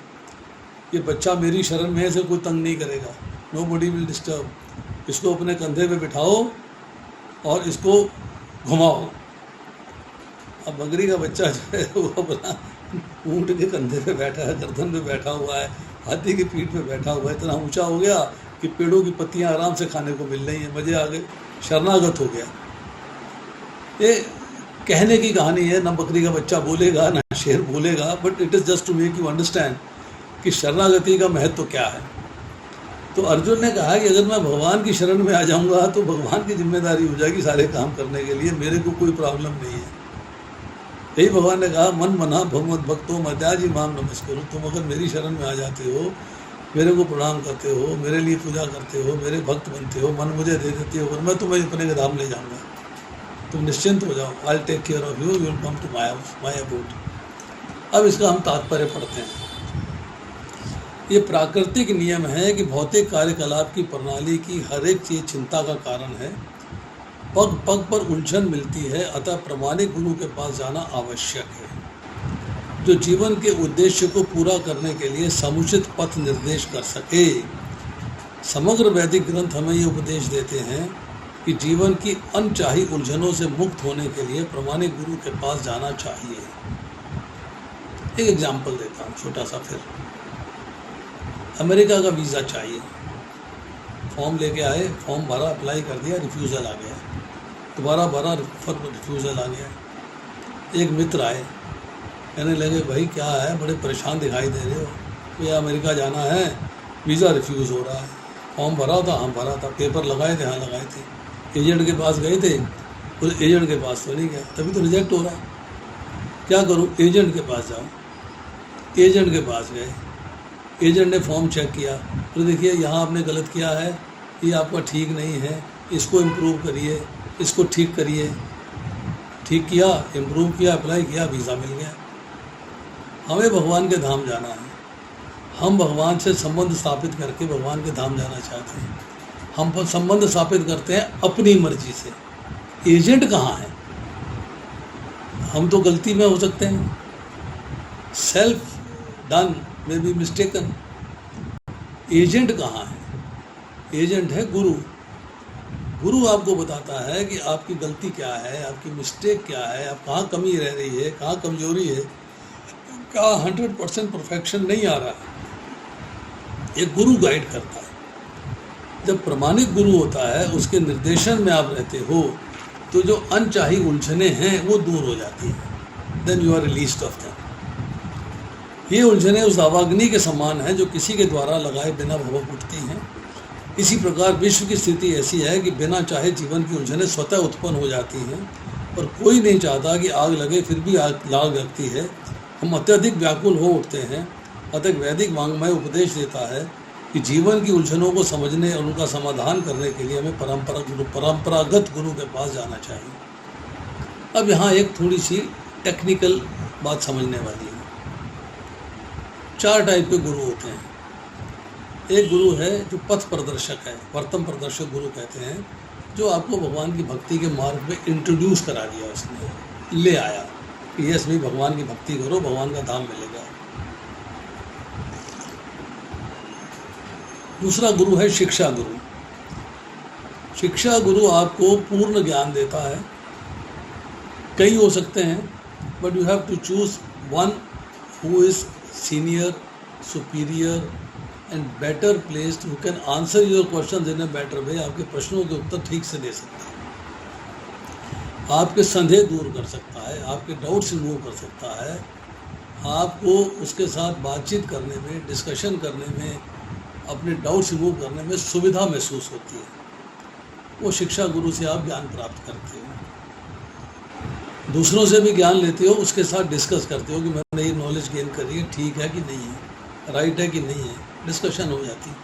Speaker 1: ये बच्चा मेरी शरण में है, इसे कोई तंग नहीं करेगा, नो बडी विल डिस्टर्ब। इसको अपने कंधे पे बिठाओ और इसको घुमाओ। अब बकरी का बच्चा जो है वो अपना ऊँट के कंधे पे बैठा है, गर्दन पे बैठा हुआ है, हाथी की पीठ पे बैठा हुआ है, इतना ऊंचा हो गया कि पेड़ों की पत्तियां आराम से खाने को मिल रही हैं, मज़े आ गए, शरणागत हो गया। ये कहने की कहानी है, ना बकरी का बच्चा बोलेगा ना शेर बोलेगा, but it is just to make you understand कि शरणागति का महत्व क्या है। तो अर्जुन ने कहा कि अगर मैं भगवान की शरण में आ जाऊंगा तो भगवान की जिम्मेदारी हो जाएगी सारे काम करने के लिए, मेरे को कोई प्रॉब्लम नहीं है। यही भगवान ने कहा मन मना भगवत भक्तो मत्याजी माम नमस्कुरु। तुम अगर मेरी शरण में आ जाते हो, मेरे को प्रणाम करते हो, मेरे लिए पूजा करते हो, मेरे भक्त बनते हो, मन मुझे दे देते हो, और मैं तुम्हें अपने धाम ले जाऊंगा, तुम निश्चिंत हो जाओ, I take care of you, you will come to my house, my about. अब इसका हम तात्पर्य पढ़ते हैं। ये प्राकृतिक नियम है कि भौतिक कार्यकलाप की प्रणाली की हर एक चीज़ चिंता का कारण है, पग पग पर उलझन मिलती है, अतः प्रमाणिक गुरु के पास जाना आवश्यक है, जो जीवन के उद्देश्य को पूरा करने के लिए समुचित पथ निर्देश कर सके। समग्र वैदिक ग्रंथ हमें ये उपदेश देते हैं कि जीवन की अनचाही उलझनों से मुक्त होने के लिए प्रमाणिक गुरु के पास जाना चाहिए। एक एग्जाम्पल देता हूँ छोटा सा। फिर अमेरिका का वीज़ा चाहिए, फॉर्म लेके आए, फॉर्म भरा, अप्लाई कर दिया, रिफ्यूज़ल आ गया, दोबारा भरा, रिफ्यूज़ल आ गया। एक मित्र आए, कहने लगे भाई क्या है, बड़े परेशान दिखाई दे रहे हो, भैया अमेरिका जाना है, वीज़ा रिफ्यूज़ हो रहा है। फॉर्म भरा था, हाँ भरा था, पेपर लगाए थे, हाँ लगाए थे, एजेंट के पास गए थे, उस एजेंट के पास तो नहीं गया, तभी तो रिजेक्ट हो रहा है। क्या करूँ? एजेंट के पास जाओ। एजेंट के पास गए, एजेंट ने फॉर्म चेक किया, तो देखिए यहाँ आपने गलत किया है, ये आपका ठीक नहीं है, इसको इम्प्रूव करिए, इसको ठीक करिए। ठीक किया, इम्प्रूव किया, अप्लाई किया, वीज़ा मिल गया। हमें भगवान के धाम जाना है, हम भगवान से संबंध स्थापित करके भगवान के धाम जाना चाहते हैं। हम संबंध स्थापित करते हैं अपनी मर्जी से। एजेंट कहाँ है? हम तो गलती में हो सकते हैं, सेल्फ डन में बी मिस्टेकन। एजेंट कहाँ है? एजेंट है गुरु। गुरु आपको बताता है कि आपकी गलती क्या है, आपकी मिस्टेक क्या है, आप कहाँ कमी रह रही है, कहाँ कमजोरी है, कहाँ 100% परफेक्शन नहीं आ रहा है। एक गुरु गाइड करता है। जब प्रमाणिक गुरु होता है, उसके निर्देशन में आप रहते हो, तो जो अनचाही उलझने हैं वो दूर हो जाती हैं। Then you are released of them. ये उलझने उस दावाग्नि के समान हैं जो किसी के द्वारा लगाए बिना भभक उठती हैं। इसी प्रकार विश्व की स्थिति ऐसी है कि बिना चाहे जीवन की उलझनें स्वतः उत्पन्न हो जाती हैं, और कोई नहीं चाहता कि आग लगे, फिर भी आग लगती है। हम अत्यधिक व्याकुल हो उठते हैं। अतः वैदिक वाङ्मय उपदेश देता है कि जीवन की उलझनों को समझने और उनका समाधान करने के लिए हमें परंपरागत गुरु के पास जाना चाहिए। अब यहाँ एक थोड़ी सी टेक्निकल बात समझने वाली है। 4 टाइप के गुरु होते हैं। एक गुरु है जो पथ प्रदर्शक है, वर्तम प्रदर्शक गुरु कहते हैं, जो आपको भगवान की भक्ति के मार्ग पे इंट्रोड्यूस करा दिया, उसने ले आया कि यस भाई भगवान की भक्ति करो, भगवान का धाम मिलेगा। दूसरा गुरु है शिक्षा गुरु। शिक्षा गुरु आपको पूर्ण ज्ञान देता है। कई हो सकते हैं, but you have to choose one who is senior, superior and better placed, who can answer your question in a better way. आपके प्रश्नों के उत्तर ठीक से दे सकता है, आपके संदेह दूर कर सकता है, आपके डाउट्स रिमूव कर सकता है, आपको उसके साथ बातचीत करने में, डिस्कशन करने में, अपने डाउट्स रिमूव करने में सुविधा महसूस होती है। वो शिक्षा गुरु से आप ज्ञान प्राप्त करते हो, दूसरों से भी ज्ञान लेते हो, उसके साथ डिस्कस करते हो कि मैंने ये नॉलेज गेन करी है, ठीक है कि नहीं है, राइट है कि नहीं है, डिस्कशन हो जाती है।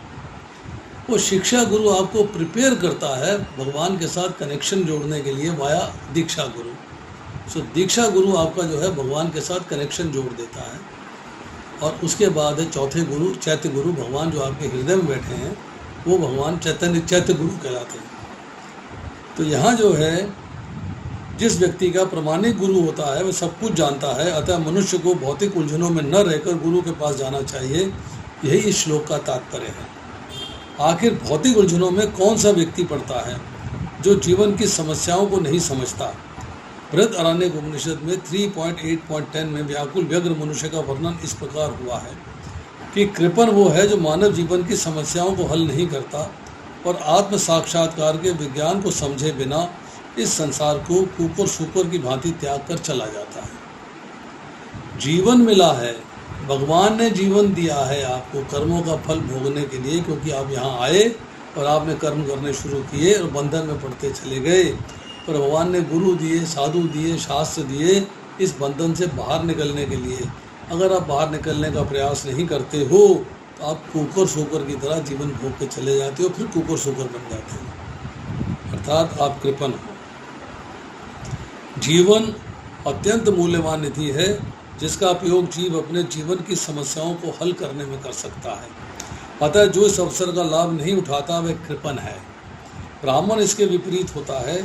Speaker 1: वो शिक्षा गुरु आपको प्रिपेयर करता है भगवान के साथ कनेक्शन जोड़ने के लिए वाया दीक्षा गुरु। सो दीक्षा गुरु आपका जो है भगवान के साथ कनेक्शन जोड़ देता है। और उसके बाद है चौथे गुरु चैत्य गुरु। भगवान जो आपके हृदय में बैठे हैं वो भगवान चैत्य गुरु कहलाते हैं। तो यहाँ जो है जिस व्यक्ति का प्रामाणिक गुरु होता है वह सब कुछ जानता है, अतः मनुष्य को भौतिक उलझनों में न रहकर गुरु के पास जाना चाहिए। यही इस श्लोक का तात्पर्य है। आखिर भौतिक उलझनों में कौन सा व्यक्ति पड़ता है जो जीवन की समस्याओं को नहीं समझता। बृहदारण्यक उपनिषद में 3.8.10 में व्याकुल व्यग्र मनुष्य का वर्णन इस प्रकार हुआ है कि कृपण वो है जो मानव जीवन की समस्याओं को हल नहीं करता और आत्म साक्षात्कार के विज्ञान को समझे बिना इस संसार को कुकर शुकर की भांति त्याग कर चला जाता है। जीवन मिला है, भगवान ने जीवन दिया है आपको कर्मों का फल भोगने के लिए, क्योंकि आप यहाँ आए और आपने कर्म करने शुरू किए और बंधन में पड़ते चले गए। पर भगवान ने गुरु दिए, साधु दिए, शास्त्र दिए इस बंधन से बाहर निकलने के लिए। अगर आप बाहर निकलने का प्रयास नहीं करते हो तो आप कुकर शुकर की तरह जीवन भोग के चले जाते हो, फिर कुकर शुकर बन जाते हो, अर्थात आप कृपण हो। जीवन अत्यंत मूल्यवान निधि है जिसका उपयोग जीव अपने जीवन की समस्याओं को हल करने में कर सकता है। अतः जो इस अवसर का लाभ नहीं उठाता वह कृपण है। ब्राह्मण इसके विपरीत होता है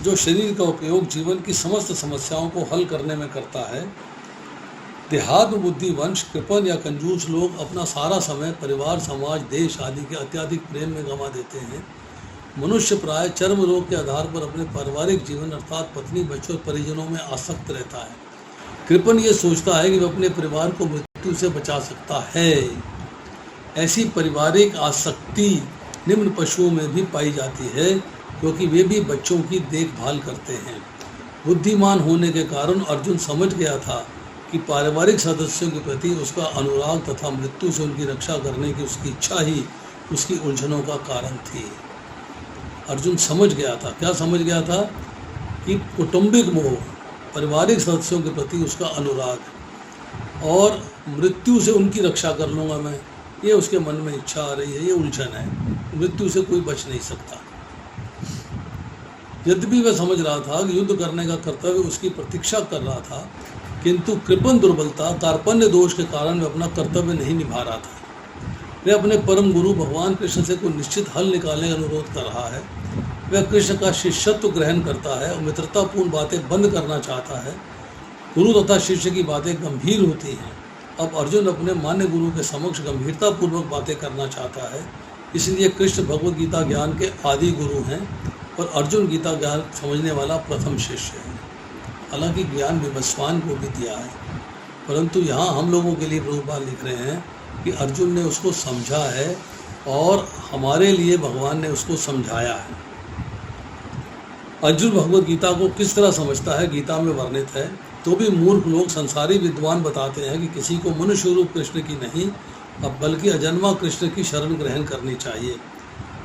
Speaker 1: जो शरीर का उपयोग जीवन की समस्त समस्याओं को हल करने में करता है। देहात्म बुद्धि वंश कृपण या कंजूस लोग अपना सारा समय परिवार, समाज, देश आदि के अत्यधिक प्रेम में गंवा देते हैं। मनुष्य प्राय चर्म रोग के आधार पर अपने पारिवारिक जीवन अर्थात पत्नी, बच्चों और परिजनों में आसक्त रहता है। कृपण ये सोचता है कि वह अपने परिवार को मृत्यु से बचा सकता है। ऐसी पारिवारिक आसक्ति निम्न पशुओं में भी पाई जाती है क्योंकि वे भी बच्चों की देखभाल करते हैं। बुद्धिमान होने के कारण अर्जुन समझ गया था कि पारिवारिक सदस्यों के प्रति उसका अनुराग तथा मृत्यु से उनकी रक्षा करने की उसकी इच्छा ही उसकी उलझनों का कारण थी। अर्जुन समझ गया था, क्या समझ गया था कि कौटुंबिक मोह, पारिवारिक सदस्यों के प्रति उसका अनुराग और मृत्यु से उनकी रक्षा कर लूँगा मैं, ये उसके मन में इच्छा आ रही है, ये उलझन है। मृत्यु से कोई बच नहीं सकता। यद्यपि वह समझ रहा था कि युद्ध करने का कर्तव्य उसकी प्रतीक्षा कर रहा था, किंतु कृपण दुर्बलता, कार्पण्य दोष के कारण वह अपना कर्तव्य नहीं निभा रहा था। वह अपने परम गुरु भगवान कृष्ण से कोई निश्चित हल निकालने का अनुरोध कर रहा है। वह कृष्ण का शिष्यत्व ग्रहण करता है और मित्रतापूर्ण बातें बंद करना चाहता है। गुरु तथा शिष्य की बातें गंभीर होती हैं। अब अर्जुन अपने मान्य गुरु के समक्ष गंभीरतापूर्वक बातें करना चाहता है। इसलिए कृष्ण भगवद गीता ज्ञान के आदि गुरु हैं और अर्जुन गीता ज्ञान समझने वाला प्रथम शिष्य है। हालांकि ज्ञान विवस्वान को भी दिया है, परंतु यहाँ हम लोगों के लिए प्रभुपाद लिख रहे हैं कि अर्जुन ने उसको समझा है और हमारे लिए भगवान ने उसको समझाया है। अर्जुन भगवद गीता को किस तरह समझता है गीता में वर्णित है। तो भी मूर्ख लोग, संसारी विद्वान बताते हैं कि किसी को मनुष्य रूप कृष्ण की नहीं, अब बल्कि अजन्मा कृष्ण की शरण ग्रहण करनी चाहिए।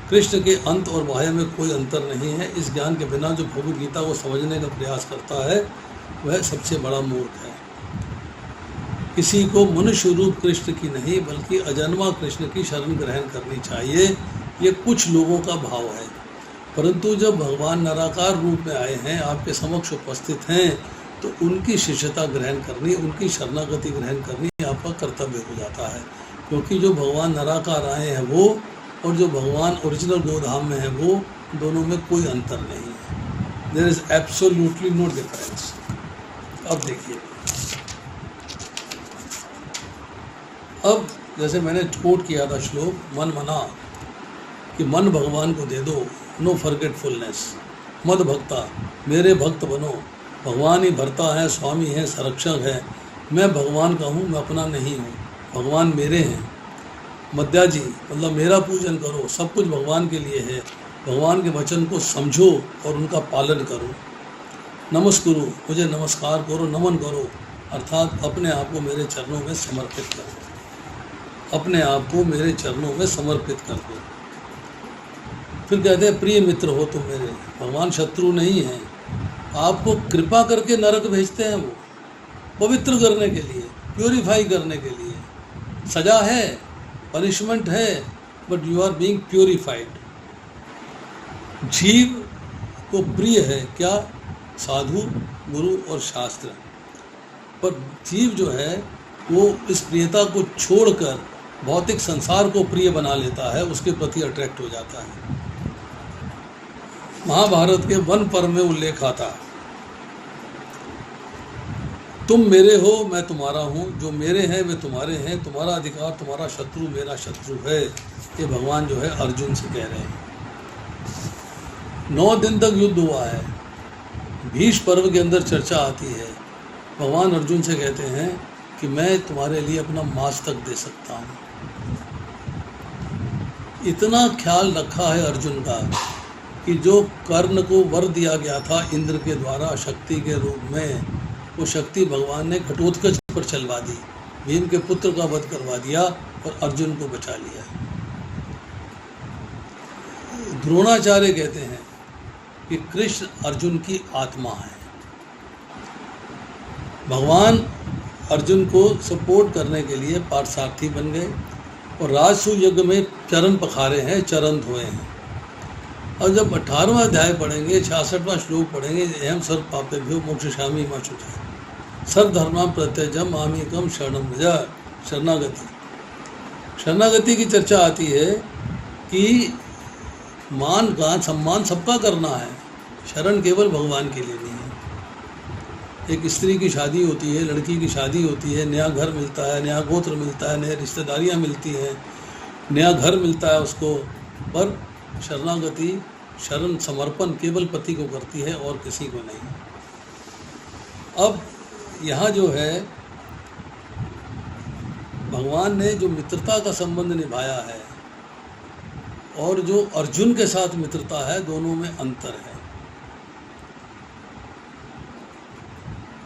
Speaker 1: कृष्ण के अंत और बाह्य में कोई अंतर नहीं है। इस ज्ञान के बिना जो भगवद गीता को समझने का प्रयास करता है वह सबसे बड़ा मूर्ख है। किसी को मनुष्य रूप कृष्ण की नहीं बल्कि अजन्मा कृष्ण की शरण ग्रहण करनी चाहिए, ये कुछ लोगों का भाव है। परंतु जब भगवान निराकार रूप में आए हैं, आपके समक्ष उपस्थित हैं, तो उनकी शिष्यता ग्रहण करनी, उनकी शरणागति ग्रहण करनी आपका कर्तव्य हो जाता है। क्योंकि जो भगवान निराकार आए हैं वो और जो भगवान ओरिजिनल गोधाम में है वो दोनों में कोई अंतर नहीं है। There is absolutely no difference. अब देखिए, अब जैसे मैंने कोट किया था श्लोक, मन मना, कि मन भगवान को दे दो, नो फॉरगेटफुलनेस, मद भक्ता, मेरे भक्त बनो। भगवान ही भरता है, स्वामी है, संरक्षक है। मैं भगवान का हूँ, मैं अपना नहीं हूँ, भगवान मेरे हैं। मद्या जी, मतलब मेरा पूजन करो, सब कुछ भगवान के लिए है। भगवान के वचन को समझो और उनका पालन करो। नमस्कुरु, मुझे नमस्कार करो, नमन करो, अर्थात अपने आप को मेरे चरणों में समर्पित करो, अपने आप को मेरे चरणों में समर्पित कर दो। फिर कहते हैं प्रिय मित्र हो तुम मेरे। भगवान शत्रु नहीं है, आपको कृपा करके नरक भेजते हैं, वो पवित्र करने के लिए, प्योरीफाई करने के लिए। सजा है, पनिशमेंट है, but you are being purified. जीव को प्रिय है क्या? साधु, गुरु और शास्त्र। पर जीव जो है वो इस प्रियता को छोड़कर भौतिक संसार को प्रिय बना लेता है, उसके प्रति अट्रैक्ट हो जाता है। महाभारत के वन पर्व में उल्लेख आता है, तुम मेरे हो, मैं तुम्हारा हूँ, जो मेरे हैं वे तुम्हारे हैं, तुम्हारा अधिकार तुम्हारा शत्रु मेरा शत्रु है। ये भगवान जो है अर्जुन से कह रहे हैं। 9 दिन तक युद्ध हुआ है। भीष्म पर्व के अंदर चर्चा आती है। भगवान अर्जुन से कहते हैं कि मैं तुम्हारे लिए अपना मांस तक दे सकता हूँ। इतना ख्याल रखा है अर्जुन का कि जो कर्ण को वर दिया गया था इंद्र के द्वारा शक्ति के रूप में, वो शक्ति भगवान ने घटोत्कच पर चलवा दी, भीम के पुत्र का वध करवा दिया और अर्जुन को बचा लिया। द्रोणाचार्य कहते हैं कि कृष्ण अर्जुन की आत्मा है। भगवान अर्जुन को सपोर्ट करने के लिए पार्थसारथी बन गए और राजसूय यज्ञ में चरण पखारे हैं, चरण धोए हैं। और जब 18वां अध्याय पढ़ेंगे, 66वां श्लोक पढ़ेंगे, अहम सर्व पापेभ्यो मोक्षयिष्यामि मा शुचः सर्वधर्मान् परित्यज्य मामेकं शरणं व्रज। शरणागति, शरणागति की चर्चा आती है कि मान का सम्मान सबका करना है, शरण केवल भगवान के लिए नहीं है। एक स्त्री की शादी होती है, लड़की की शादी होती है, नया घर मिलता है, नया गोत्र मिलता है, नए रिश्तेदारियां मिलती हैं, नया घर मिलता है उसको, पर शरणागति, शरण समर्पण केवल पति को करती है और किसी को नहीं। अब यहाँ जो है भगवान ने जो मित्रता का संबंध निभाया है और जो अर्जुन के साथ मित्रता है, दोनों में अंतर है।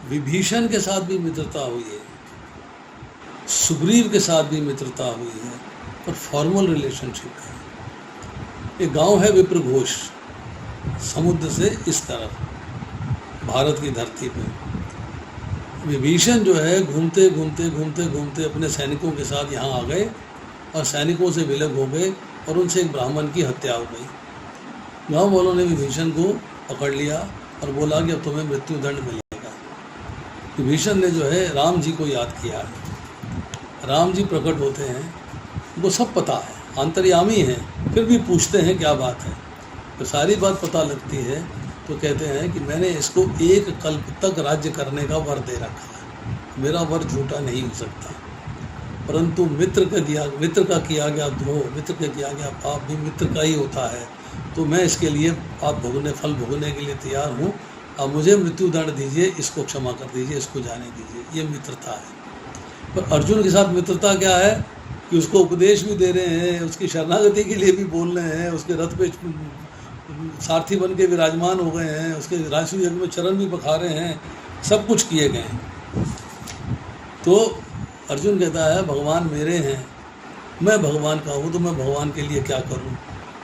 Speaker 1: विभीषण के साथ भी मित्रता हुई है, सुग्रीव के साथ भी मित्रता हुई है, पर फॉर्मल रिलेशनशिप है। एक गांव है विप्रघोष, समुद्र से इस तरफ भारत की धरती पे। विभीषण जो है घूमते घूमते घूमते घूमते अपने सैनिकों के साथ यहाँ आ गए और सैनिकों से विलग हो गए और उनसे एक ब्राह्मण की हत्या हो गई। गांव वालों ने विभीषण को पकड़ लिया और बोला कि अब तुम्हें मृत्यु दंड मिलेगा। विभीषण ने जो है राम जी को याद किया है। राम जी प्रकट होते हैं, उनको सब पता है, अंतर्यामी हैं, फिर भी पूछते हैं क्या बात है। तो सारी बात पता लगती है तो कहते हैं कि मैंने इसको 1 कल्प तक राज्य करने का वर दे रखा है, मेरा वर झूठा नहीं हो सकता, परंतु मित्र का किया गया द्रोह, मित्र का किया गया पाप भी मित्र का ही होता है, तो मैं इसके लिए पाप फल भोगने के लिए तैयार हूँ। अब मुझे मृत्यु दंड दीजिए, इसको क्षमा कर दीजिए, इसको जाने दीजिए। ये मित्रता है। पर अर्जुन के साथ मित्रता क्या है कि उसको उपदेश भी दे रहे हैं, उसकी शरणागति के लिए भी बोल रहे हैं, उसके रथ पे सारथी बन के विराजमान हो गए हैं, उसके राजसूय यज्ञ में चरण भी पखारे हैं, सब कुछ किए गए हैं। तो अर्जुन कहता है भगवान मेरे हैं, मैं भगवान का हूँ, तो मैं भगवान के लिए क्या करूँ।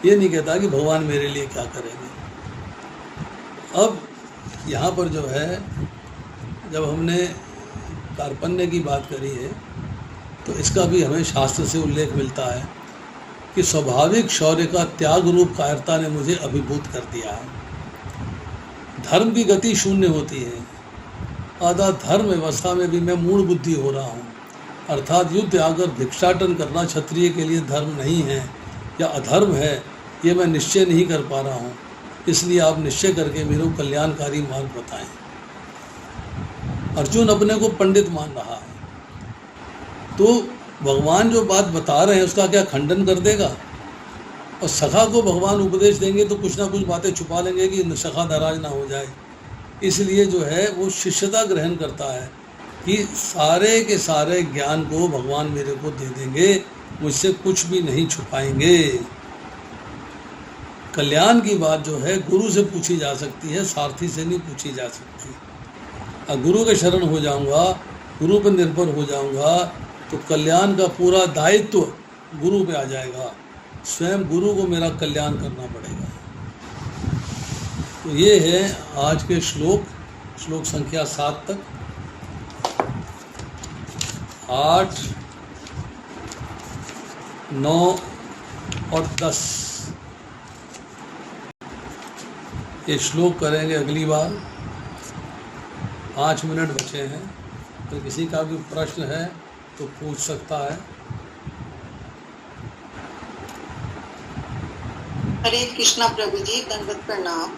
Speaker 1: ये नहीं कहता कि भगवान मेरे लिए क्या करेंगे। अब यहाँ पर जो है जब हमने कार्पण्य की बात करी है तो इसका भी हमें शास्त्र से उल्लेख मिलता है कि स्वाभाविक शौर्य का त्याग रूप कायरता ने मुझे अभिभूत कर दिया है। धर्म की गति शून्य होती है, आधा धर्म व्यवस्था में भी मैं मूढ़ बुद्धि हो रहा हूँ। अर्थात युद्ध आकर भिक्षाटन करना क्षत्रिय के लिए धर्म नहीं है या अधर्म है, ये मैं निश्चय नहीं कर पा रहा हूँ, इसलिए आप निश्चय करके मेरे को कल्याणकारी मार्ग बताएं। अर्जुन अपने को पंडित मान रहा है, तो भगवान जो बात बता रहे हैं उसका क्या खंडन कर देगा? और सखा को भगवान उपदेश देंगे तो कुछ ना कुछ बातें छुपा लेंगे कि सखा नाराज ना हो जाए। इसलिए जो है वो शिष्यता ग्रहण करता है कि सारे के सारे ज्ञान को भगवान मेरे को दे देंगे, मुझसे कुछ भी नहीं छुपाएंगे। कल्याण की बात जो है गुरु से पूछी जा सकती है, सारथी से नहीं पूछी जा सकती। और गुरु के शरण हो जाऊंगा, गुरु पर निर्भर हो जाऊंगा, तो कल्याण का पूरा दायित्व गुरु पे आ जाएगा। स्वयं गुरु को मेरा कल्याण करना पड़ेगा। तो ये है आज के श्लोक संख्या 7 तक। 8, 9 और 10 ये श्लोक करेंगे अगली बार। 5 मिनट बचे हैं, तो किसी का भी प्रश्न है तो पूछ सकता है।
Speaker 3: हरे कृष्णा प्रभु जी, दंडवत प्रणाम।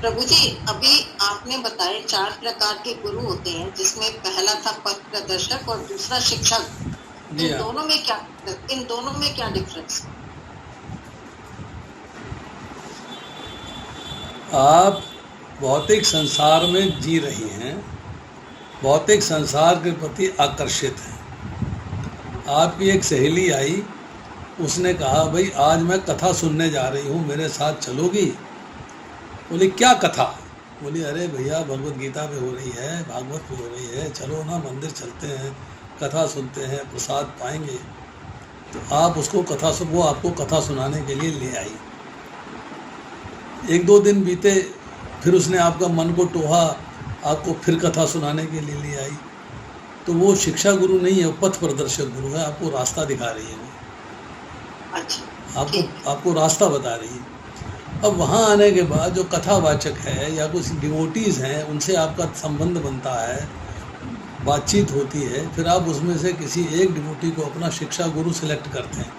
Speaker 3: प्रभु जी, अभी आपने बताए 4 प्रकार के गुरु होते हैं, जिसमें पहला था पथ प्रदर्शक और दूसरा शिक्षक। इन दोनों में क्या डिफरेंस?
Speaker 1: आप भौतिक संसार में जी रही हैं, भौतिक संसार के प्रति आकर्षित हैं। आपकी एक सहेली आई, उसने कहा भाई आज मैं कथा सुनने जा रही हूँ, मेरे साथ चलोगी? बोली क्या कथा? बोली अरे भैया भगवत गीता पे हो रही है, भागवत पे हो रही है, चलो ना मंदिर चलते हैं, कथा सुनते हैं, प्रसाद पाएंगे। तो आप उसको वो आपको कथा सुनाने के लिए ले आई। 1-2 दिन बीते, फिर उसने आपका मन को टोहा, आपको फिर कथा सुनाने के लिए ले आई। तो वो शिक्षा गुरु नहीं है, वो पथ प्रदर्शक गुरु है, आपको रास्ता दिखा रही है।
Speaker 3: अच्छा,
Speaker 1: आपको रास्ता बता रही है। अब वहाँ आने के बाद जो कथावाचक है या कुछ डिवोटीज़ हैं, उनसे आपका संबंध बनता है, बातचीत होती है, फिर आप उसमें से किसी एक डिवोटी को अपना शिक्षा गुरु सिलेक्ट करते हैं।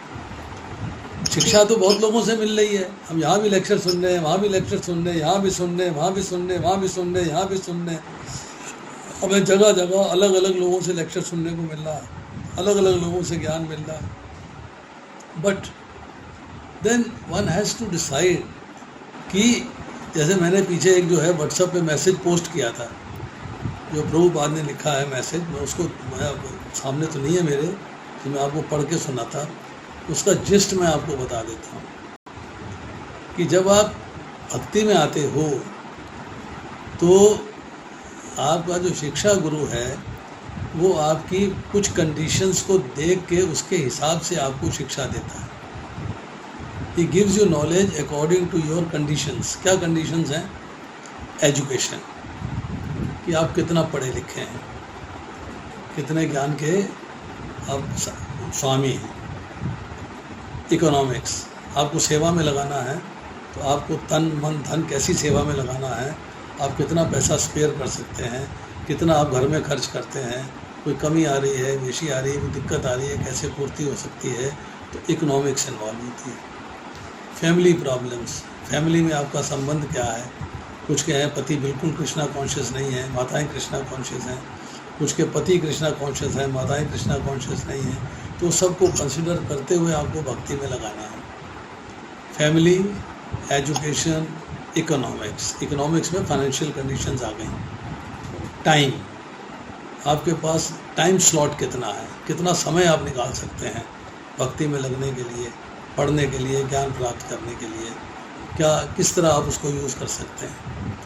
Speaker 1: शिक्षा तो बहुत लोगों से मिल रही है, हम यहाँ भी लेक्चर सुन रहे हैं, वहाँ भी लेक्चर सुन रहे हैं, यहाँ भी सुन रहे हैं, वहाँ भी सुन रहे हैं, वहाँ भी सुन रहे हैं, यहाँ भी सुन रहे हैं। हमें जगह जगह अलग अलग लोगों से लेक्चर सुनने को मिल रहा है, अलग अलग लोगों से ज्ञान मिल रहा है। But then one has to decide कि जैसे मैंने पीछे एक जो है व्हाट्सएप पे मैसेज पोस्ट किया था, जो प्रभुपाद ने लिखा है मैसेज, मैं उसको सामने तो नहीं है मेरे, तो मैं आपको पढ़ के सुना था। उसका जिस्ट मैं आपको बता देता हूँ कि जब आप भक्ति में आते हो तो आपका जो शिक्षा गुरु है वो आपकी कुछ कंडीशंस को देख के उसके हिसाब से आपको शिक्षा देता है। He gives you knowledge according to your conditions। क्या कंडीशंस हैं? एजुकेशन, कि आप कितना पढ़े लिखे हैं, कितने ज्ञान के आप स्वामी हैं। इकोनॉमिक्स, आपको सेवा में लगाना है तो आपको तन मन धन कैसी सेवा में लगाना है, आप कितना पैसा स्पेयर कर सकते हैं, कितना आप घर में खर्च करते हैं, कोई कमी आ रही है, बेशी आ रही है, कोई दिक्कत आ रही है, कैसे पूर्ति हो सकती है, तो इकोनॉमिक्स इन्वॉल्व होती है। फैमिली प्रॉब्लम्स, फैमिली में आपका संबंध क्या है। कुछ के हैं पति बिल्कुल कृष्णा कॉन्शियस नहीं है, माताएं कृष्णा कॉन्शियस हैं, कुछ के पति कृष्णा कॉन्शियस हैं, माताएं कृष्णा कॉन्शियस नहीं हैं। तो सबको कंसिडर करते हुए आपको भक्ति में लगाना है। फैमिली, एजुकेशन, इकोनॉमिक्स, इकोनॉमिक्स में फाइनेंशियल कंडीशंस आ गई। टाइम, आपके पास टाइम स्लॉट कितना है, कितना समय आप निकाल सकते हैं भक्ति में लगने के लिए, पढ़ने के लिए, ज्ञान प्राप्त करने के लिए, क्या किस तरह आप उसको यूज़ कर सकते हैं।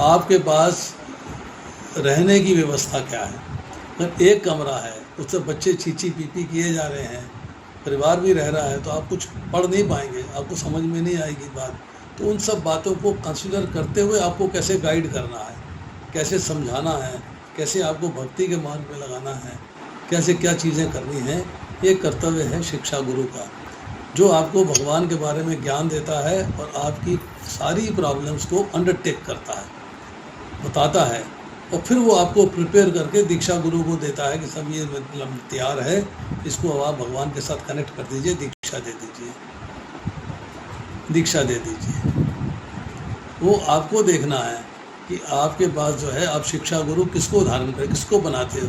Speaker 1: आपके पास रहने की व्यवस्था क्या है। अगर एक कमरा है, उससे बच्चे चीची पीपी किए जा रहे हैं, परिवार भी रह रहा है, तो आप कुछ पढ़ नहीं पाएंगे, आपको समझ में नहीं आएगी बात। तो उन सब बातों को कंसिडर करते हुए आपको कैसे गाइड करना है, कैसे समझाना है, कैसे आपको भक्ति के मार्ग में लगाना है, कैसे क्या चीज़ें करनी हैं, ये कर्तव्य है शिक्षा गुरु का, जो आपको भगवान के बारे में ज्ञान देता है और आपकी सारी प्रॉब्लम्स को अंडरटेक करता है, बताता है, और फिर वो आपको प्रिपेयर करके दीक्षा गुरु को देता है कि सब ये मतलब तैयार है, इसको अब आप भगवान के साथ कनेक्ट कर दीजिए, दीक्षा दे दीजिए। दीक्षा दे दीजिए। वो आपको देखना है कि आपके पास जो है आप शिक्षा गुरु किसको धारण करें, किसको बनाते हो,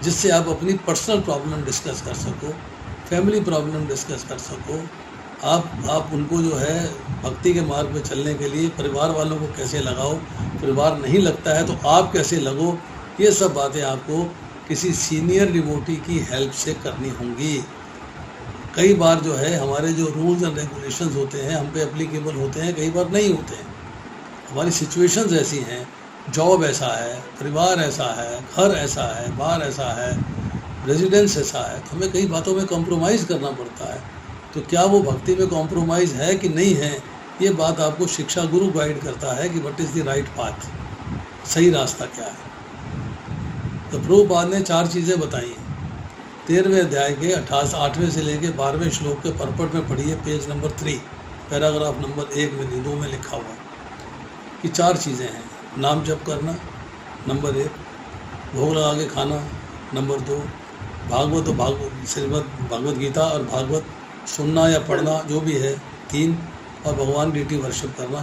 Speaker 1: जिससे आप अपनी पर्सनल प्रॉब्लम डिस्कस कर सको, फैमिली प्रॉब्लम डिस्कस कर सको। आप उनको जो है भक्ति के मार्ग पे चलने के लिए परिवार वालों को कैसे लगाओ, परिवार नहीं लगता है तो आप कैसे लगो, ये सब बातें आपको किसी सीनियर डिवोटी की हेल्प से करनी होंगी। कई बार जो है हमारे जो रूल्स एंड रेगुलेशंस होते हैं हम पे एप्लीकेबल होते हैं, कई बार नहीं होते हैं। हमारी सिचुएशंस ऐसी हैं, जॉब ऐसा है, परिवार ऐसा है, घर ऐसा है, बार ऐसा है, रेजिडेंस ऐसा है, तो हमें कई बातों में कॉम्प्रोमाइज़ करना पड़ता है। तो क्या वो भक्ति में कॉम्प्रोमाइज़ है कि नहीं है, ये बात आपको शिक्षा गुरु गाइड करता है कि what is the right path, सही रास्ता क्या है। तो प्रभुपाद ने 4 चीज़ें बताई हैं। 13वें अध्याय के 8वें से लेके 12वें श्लोक के परपट में पढ़िए, पेज नंबर 3, पैराग्राफ नंबर 1 में, 2 में लिखा हुआ कि 4 चीज़ें हैं। नाम जप करना नंबर 1, भोग लगा के खाना नंबर 2, श्रीमद् भागवत गीता और भागवत सुनना या पढ़ना जो भी है 3, और भगवान डीटी वर्शिप करना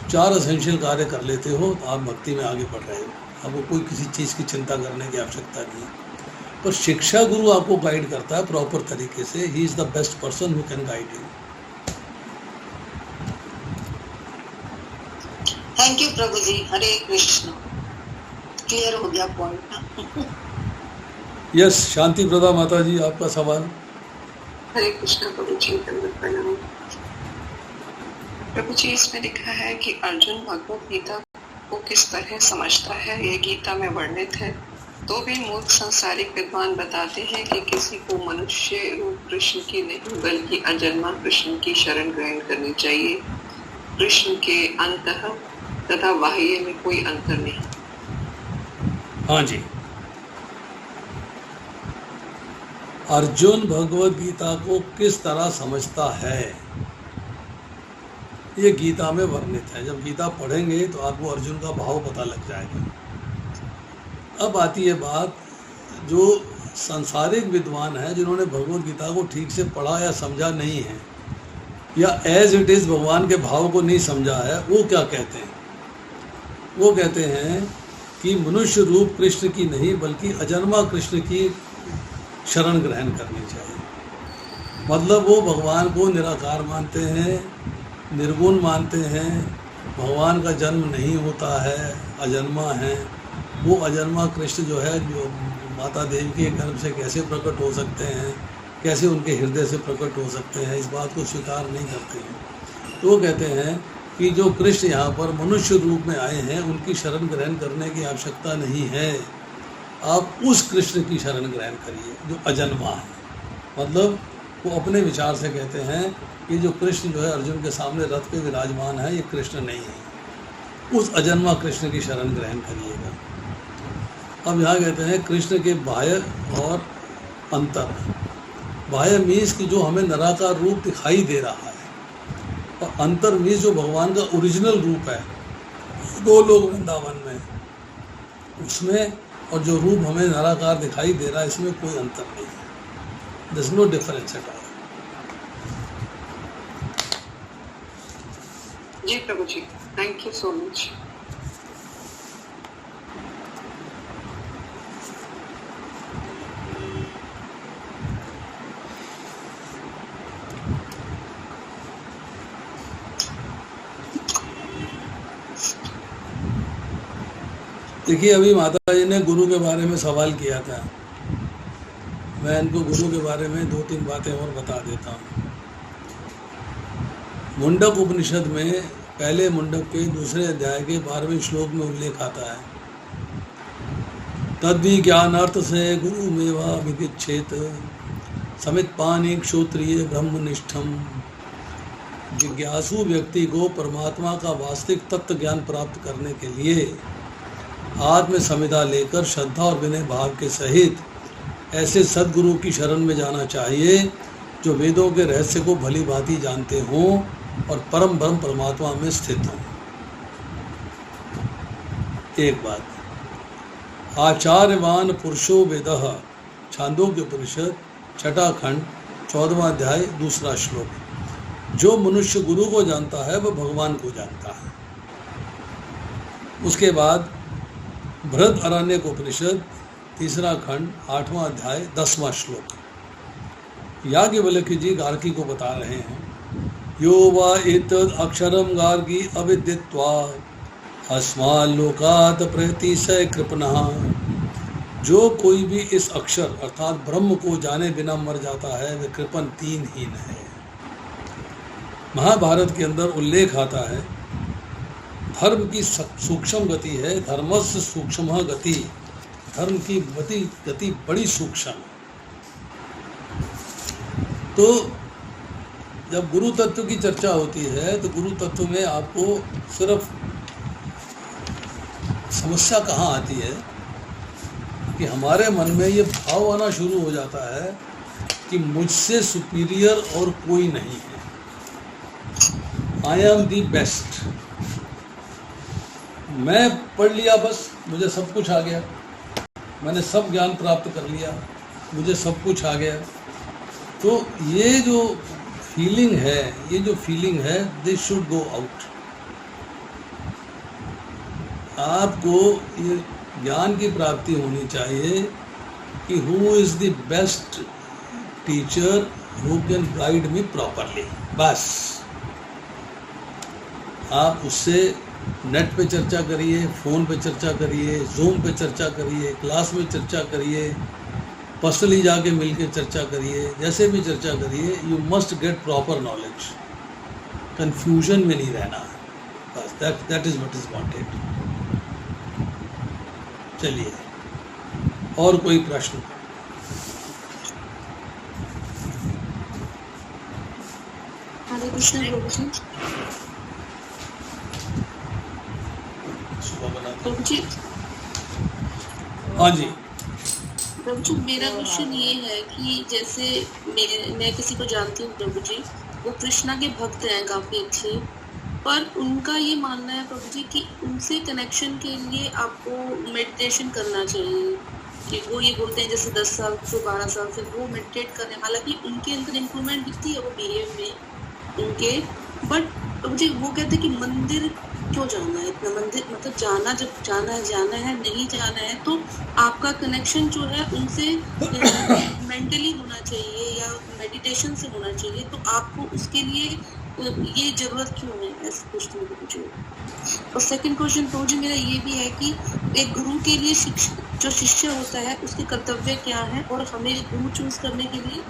Speaker 1: 4 असेंशियल कार्य कर लेते हो तो आप भक्ति में आगे बढ़ रहे हो। आपको कोई किसी चीज़ की चिंता करने की आवश्यकता नहीं है। पर शिक्षा गुरु आपको गाइड करता है प्रॉपर तरीके से। He is the best person who can guide you.
Speaker 3: Thank you Prabhu ji, Hare Krishna. Clear हो गया पॉइंट।
Speaker 1: यस, शांति प्रदा माता जी, आपका सवाल।
Speaker 2: हरे कृष्ण प्रभु जी, दंडवत प्रणाम। प्रभु जी, इसमें लिखा है कि अर्जुन भगवत गीता को किस तरह समझता है, यह गीता में वर्णित है। तो भी मूर्ख संसारिक विद्वान बताते हैं कि किसी को मनुष्य रूप कृष्ण की नहीं बल्कि अजन्मा कृष्ण की शरण ग्रहण करनी चाहिए। कृष्ण के अंतः तथा बाह्य में कोई अंतर नहीं।
Speaker 1: हाँ जी, अर्जुन भगवत गीता को किस तरह समझता है ये गीता में वर्णित है। जब गीता पढ़ेंगे तो आपको अर्जुन का भाव पता लग जाएगा। अब आती है बात, जो सांसारिक विद्वान है जिन्होंने भगवत गीता को ठीक से पढ़ा या समझा नहीं है, या एज इट इज़ भगवान के भाव को नहीं समझा है, वो क्या कहते हैं? वो कहते हैं कि मनुष्य रूप कृष्ण की नहीं बल्कि अजन्मा कृष्ण की शरण ग्रहण करनी चाहिए। मतलब वो भगवान को निराकार मानते हैं, निर्गुण मानते हैं, भगवान का जन्म नहीं होता है, अजन्मा है। वो अजन्मा कृष्ण जो है, जो माता देवी के गर्भ से कैसे प्रकट हो सकते हैं, कैसे उनके हृदय से प्रकट हो सकते हैं, इस बात को स्वीकार नहीं करते हैं। तो वो कहते हैं कि जो कृष्ण यहाँ पर मनुष्य रूप में आए हैं उनकी शरण ग्रहण करने की आवश्यकता नहीं है। आप उस कृष्ण की शरण ग्रहण करिए जो अजन्मा है। मतलब वो अपने विचार से कहते हैं कि जो कृष्ण जो है अर्जुन के सामने रथ पे विराजमान है, ये कृष्ण नहीं है। उस अजन्मा कृष्ण की शरण ग्रहण करिएगा। अब यहाँ कहते हैं कृष्ण के बाह्य और अंतर। बाह्य मीन्स कि जो हमें निराकार रूप दिखाई दे रहा है, और अंतर मीन्स जो भगवान का ओरिजिनल रूप है गोलोक वृंदावन में, उसमें और जो रूप हमें निराकार दिखाई दे रहा है, इसमें कोई अंतर नहीं है। There is no difference at all.
Speaker 2: जी Prabhu ji, thank you so much.
Speaker 1: देखिए, अभी माता जी ने गुरु के बारे में सवाल किया था। मैं इनको गुरु के बारे में 2-3 बातें और बता देता हूँ। मुंडक उपनिषद में पहले मुंडक के 2 अध्याय के 12वें श्लोक में उल्लेख आता है, तद्विज्ञानार्थ से गुरु मेवा विदिच्छेत समित पानी क्षोत्रिय ब्रह्मनिष्ठम। जिज्ञासु व्यक्ति को परमात्मा का वास्तविक तत्व ज्ञान प्राप्त करने के लिए आत्म संविदा लेकर श्रद्धा और विनय भाव के सहित ऐसे सद्गुरु की शरण में जाना चाहिए जो वेदों के रहस्य को भली भांति जानते हों और परम ब्रह्म परमात्मा में स्थित हों। एक बात, आचार्यवान पुरुषो वेदः, छांदोग्य उपनिषद 6वां खंड 14वां अध्याय 2 श्लोक। जो मनुष्य गुरु को जानता है वह भगवान को जानता है। उसके बाद बृहद अरण्यकोपनिषद 3रा खंड 8वां अध्याय 10वां श्लोक, याज्ञवल्क्य जी गार्गी को बता रहे हैं, यो वा एतद् अक्षरम गार्गी अविदित्वात् अस्मात् लोकात् प्रयतिशय कृपणः। जो कोई भी इस अक्षर अर्थात ब्रह्म को जाने बिना मर जाता है वह कृपण दीनहीन है। महाभारत के अंदर उल्लेख आता है, धर्म की सूक्ष्म गति है, धर्मस्य सूक्ष्म गति, धर्म की गति बड़ी सूक्ष्म है। तो जब गुरु तत्व की चर्चा होती है तो गुरु तत्व में आपको सिर्फ समस्या कहाँ आती है कि हमारे मन में ये भाव आना शुरू हो जाता है कि मुझसे सुपीरियर और कोई नहीं है, आई एम दी बेस्ट। मैं पढ़ लिया, बस मुझे सब कुछ आ गया, मैंने सब ज्ञान प्राप्त कर लिया, मुझे सब कुछ आ गया। तो ये जो फीलिंग है दिस शुड गो आउट। आपको ये ज्ञान की प्राप्ति होनी चाहिए कि who is the best teacher who can guide me properly. बस आप उससे नेट पे चर्चा करिए, फ़ोन पे चर्चा करिए, जूम पे चर्चा करिए, क्लास में चर्चा करिए, पर्सनली जाके मिलके चर्चा करिए, जैसे भी चर्चा करिए, you must get proper knowledge. Confusion में नहीं रहना है, बस that is what is wanted. चलिए, और कोई प्रश्न?
Speaker 4: हरे कृष्ण प्रभु जी। प्रभु जी,
Speaker 1: हाँ जी
Speaker 4: प्रभु जी, मेरा क्वेश्चन ये है कि जैसे मैं किसी को जानती हूँ प्रभु जी, वो कृष्णा के भक्त हैं काफ़ी अच्छे, पर उनका ये मानना है प्रभु जी कि उनसे कनेक्शन के लिए आपको मेडिटेशन करना चाहिए। कि वो ये बोलते हैं जैसे 10 साल से 12 साल से वो मेडिटेट कर रहे हैं, हालांकि उनके अंदर इम्प्रूवमेंट दिखती है वो बिहेव में उनके, बट प्रभु जी वो कहते हैं कि मंदिर क्यों जाना है, इतना मंदिर मतलब जाना, जब जाना है नहीं जाना है तो आपका कनेक्शन जो है उनसे मेंटली होना चाहिए या मेडिटेशन से होना चाहिए, तो आपको उसके लिए ये जरूरत क्यों है, ऐसे पूछते हैं प्रभु जी। और सेकंड क्वेश्चन प्रभु जी मेरा ये भी है कि एक गुरु के लिए जो शिष्य होता है उसके कर्तव्य क्या है और हमें गुरु चूज करने के लिए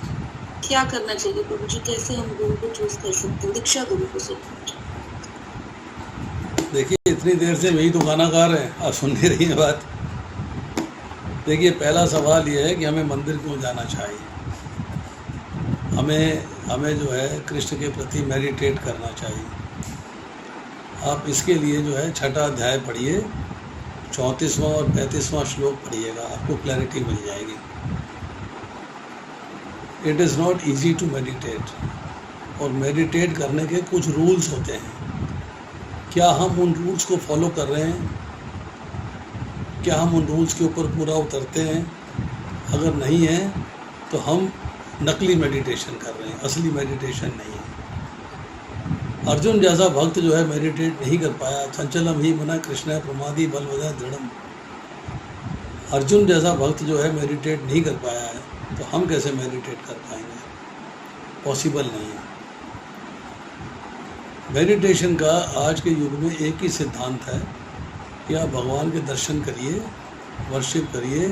Speaker 4: क्या करना चाहिए प्रभु जी, कैसे हम गुरु को चूज कर सकते हैं, दीक्षा गुरु को सिर्फ।
Speaker 1: देखिए, इतनी देर से वही तो गाना गा रहे हैं, आप सुन नहीं रही हैं बात। देखिए, पहला सवाल ये है कि हमें मंदिर क्यों जाना चाहिए। हमें जो है कृष्ण के प्रति मेडिटेट करना चाहिए। आप इसके लिए जो है 6ठा अध्याय पढ़िए, 34वां और 35वां श्लोक पढ़िएगा, आपको क्लैरिटी मिल जाएगी। It is not easy to meditate, और मेडिटेट करने के कुछ रूल्स होते हैं। क्या हम उन रूल्स को फॉलो कर रहे हैं? क्या हम उन रूल्स के ऊपर पूरा उतरते हैं? अगर नहीं है तो हम नकली मेडिटेशन कर रहे हैं, असली मेडिटेशन नहीं है। अर्जुन जैसा भक्त जो है मेडिटेट नहीं कर पाया, चंचलम ही मना कृष्ण प्रमादी बलवदह दृढ़म। अर्जुन जैसा भक्त जो है मेडिटेट नहीं कर पाया है, तो हम कैसे मेडिटेट कर पाएंगे? पॉसिबल नहीं है। मेडिटेशन का आज के युग में एक ही सिद्धांत है कि आप भगवान के दर्शन करिए, वर्शिप करिए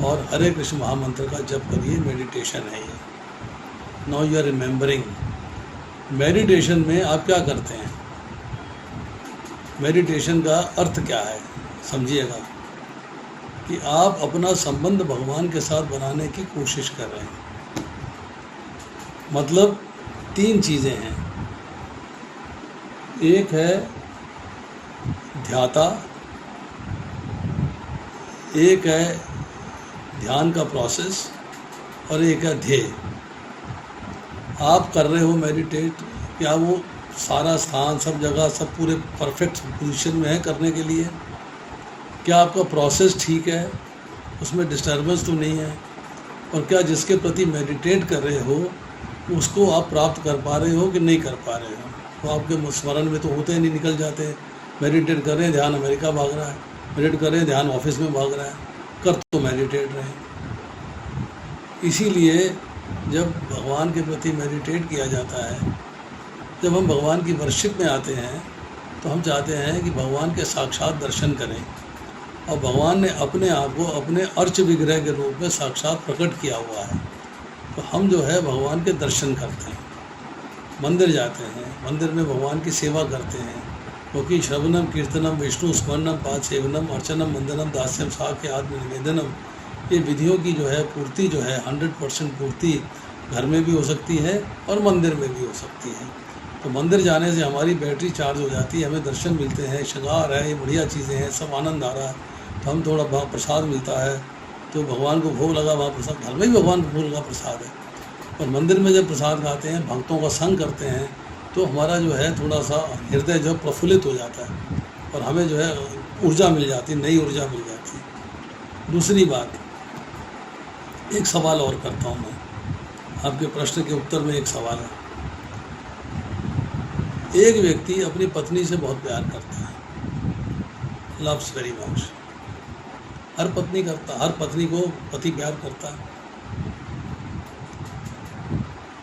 Speaker 1: और हरे कृष्ण महामंत्र का जप करिए। मेडिटेशन है ये। Now you are remembering. Meditation में आप क्या करते हैं? मेडिटेशन का अर्थ क्या है समझिएगा, कि आप अपना संबंध भगवान के साथ बनाने की कोशिश कर रहे हैं। मतलब 3 चीज़ें हैं, एक है ध्याता, एक है ध्यान का प्रोसेस और एक है ध्येय। आप कर रहे हो मेडिटेट, क्या वो सारा स्थान, सब जगह, सब पूरे परफेक्ट पोजीशन में है करने के लिए? क्या आपका प्रोसेस ठीक है, उसमें डिस्टर्बेंस तो नहीं है? और क्या जिसके प्रति मेडिटेट कर रहे हो उसको आप प्राप्त कर पा रहे हो कि नहीं कर पा रहे हो। तो आपके स्मरण में तो होते ही नहीं, निकल जाते हैं। मेडिटेट कर रहे हैं, ध्यान अमेरिका भाग रहा है, मेडिटेट कर रहे हैं, ध्यान ऑफिस में भाग रहा है, कर तो मेडिटेट रहे हैं। इसीलिए जब भगवान के प्रति मेडिटेट किया जाता है, जब हम भगवान की वर्शिप में आते हैं तो हम चाहते हैं कि भगवान के साक्षात दर्शन करें, और भगवान ने अपने आप को अपने अर्च विग्रह के रूप में साक्षात प्रकट किया हुआ है। तो हम जो है भगवान के दर्शन करते हैं, मंदिर जाते हैं, मंदिर में भगवान की सेवा करते हैं, क्योंकि श्रवणम कीर्तनम विष्णु स्मरणम पाद सेवनम अर्चनम वंदनम दास्यम साख्य आत्म निवेदनम, ये विधियों की जो है पूर्ति जो है 100% पूर्ति घर में भी हो सकती है और मंदिर में भी हो सकती है। तो मंदिर जाने से हमारी बैटरी चार्ज हो जाती है, हमें दर्शन मिलते हैं, श्रृंगार है, ये बढ़िया चीज़ें हैं, सब आनंद आ रहा है। तो हम थोड़ा वहाँ प्रसाद मिलता है, तो भगवान को भोग लगा, वहाँ प्रसाद, घर में भी भगवान को भोग लगा प्रसाद है। और मंदिर में जब प्रसाद खाते हैं, भक्तों का संग करते हैं, तो हमारा जो है थोड़ा सा हृदय जो प्रफुल्लित हो जाता है और हमें जो है ऊर्जा मिल जाती, नई ऊर्जा मिल जाती। दूसरी बात, एक सवाल और करता हूँ मैं, आपके प्रश्न के उत्तर में एक सवाल है। एक व्यक्ति अपनी पत्नी से बहुत प्यार करता है, लव्स वेरी मच। हर पत्नी को पति प्यार करता है।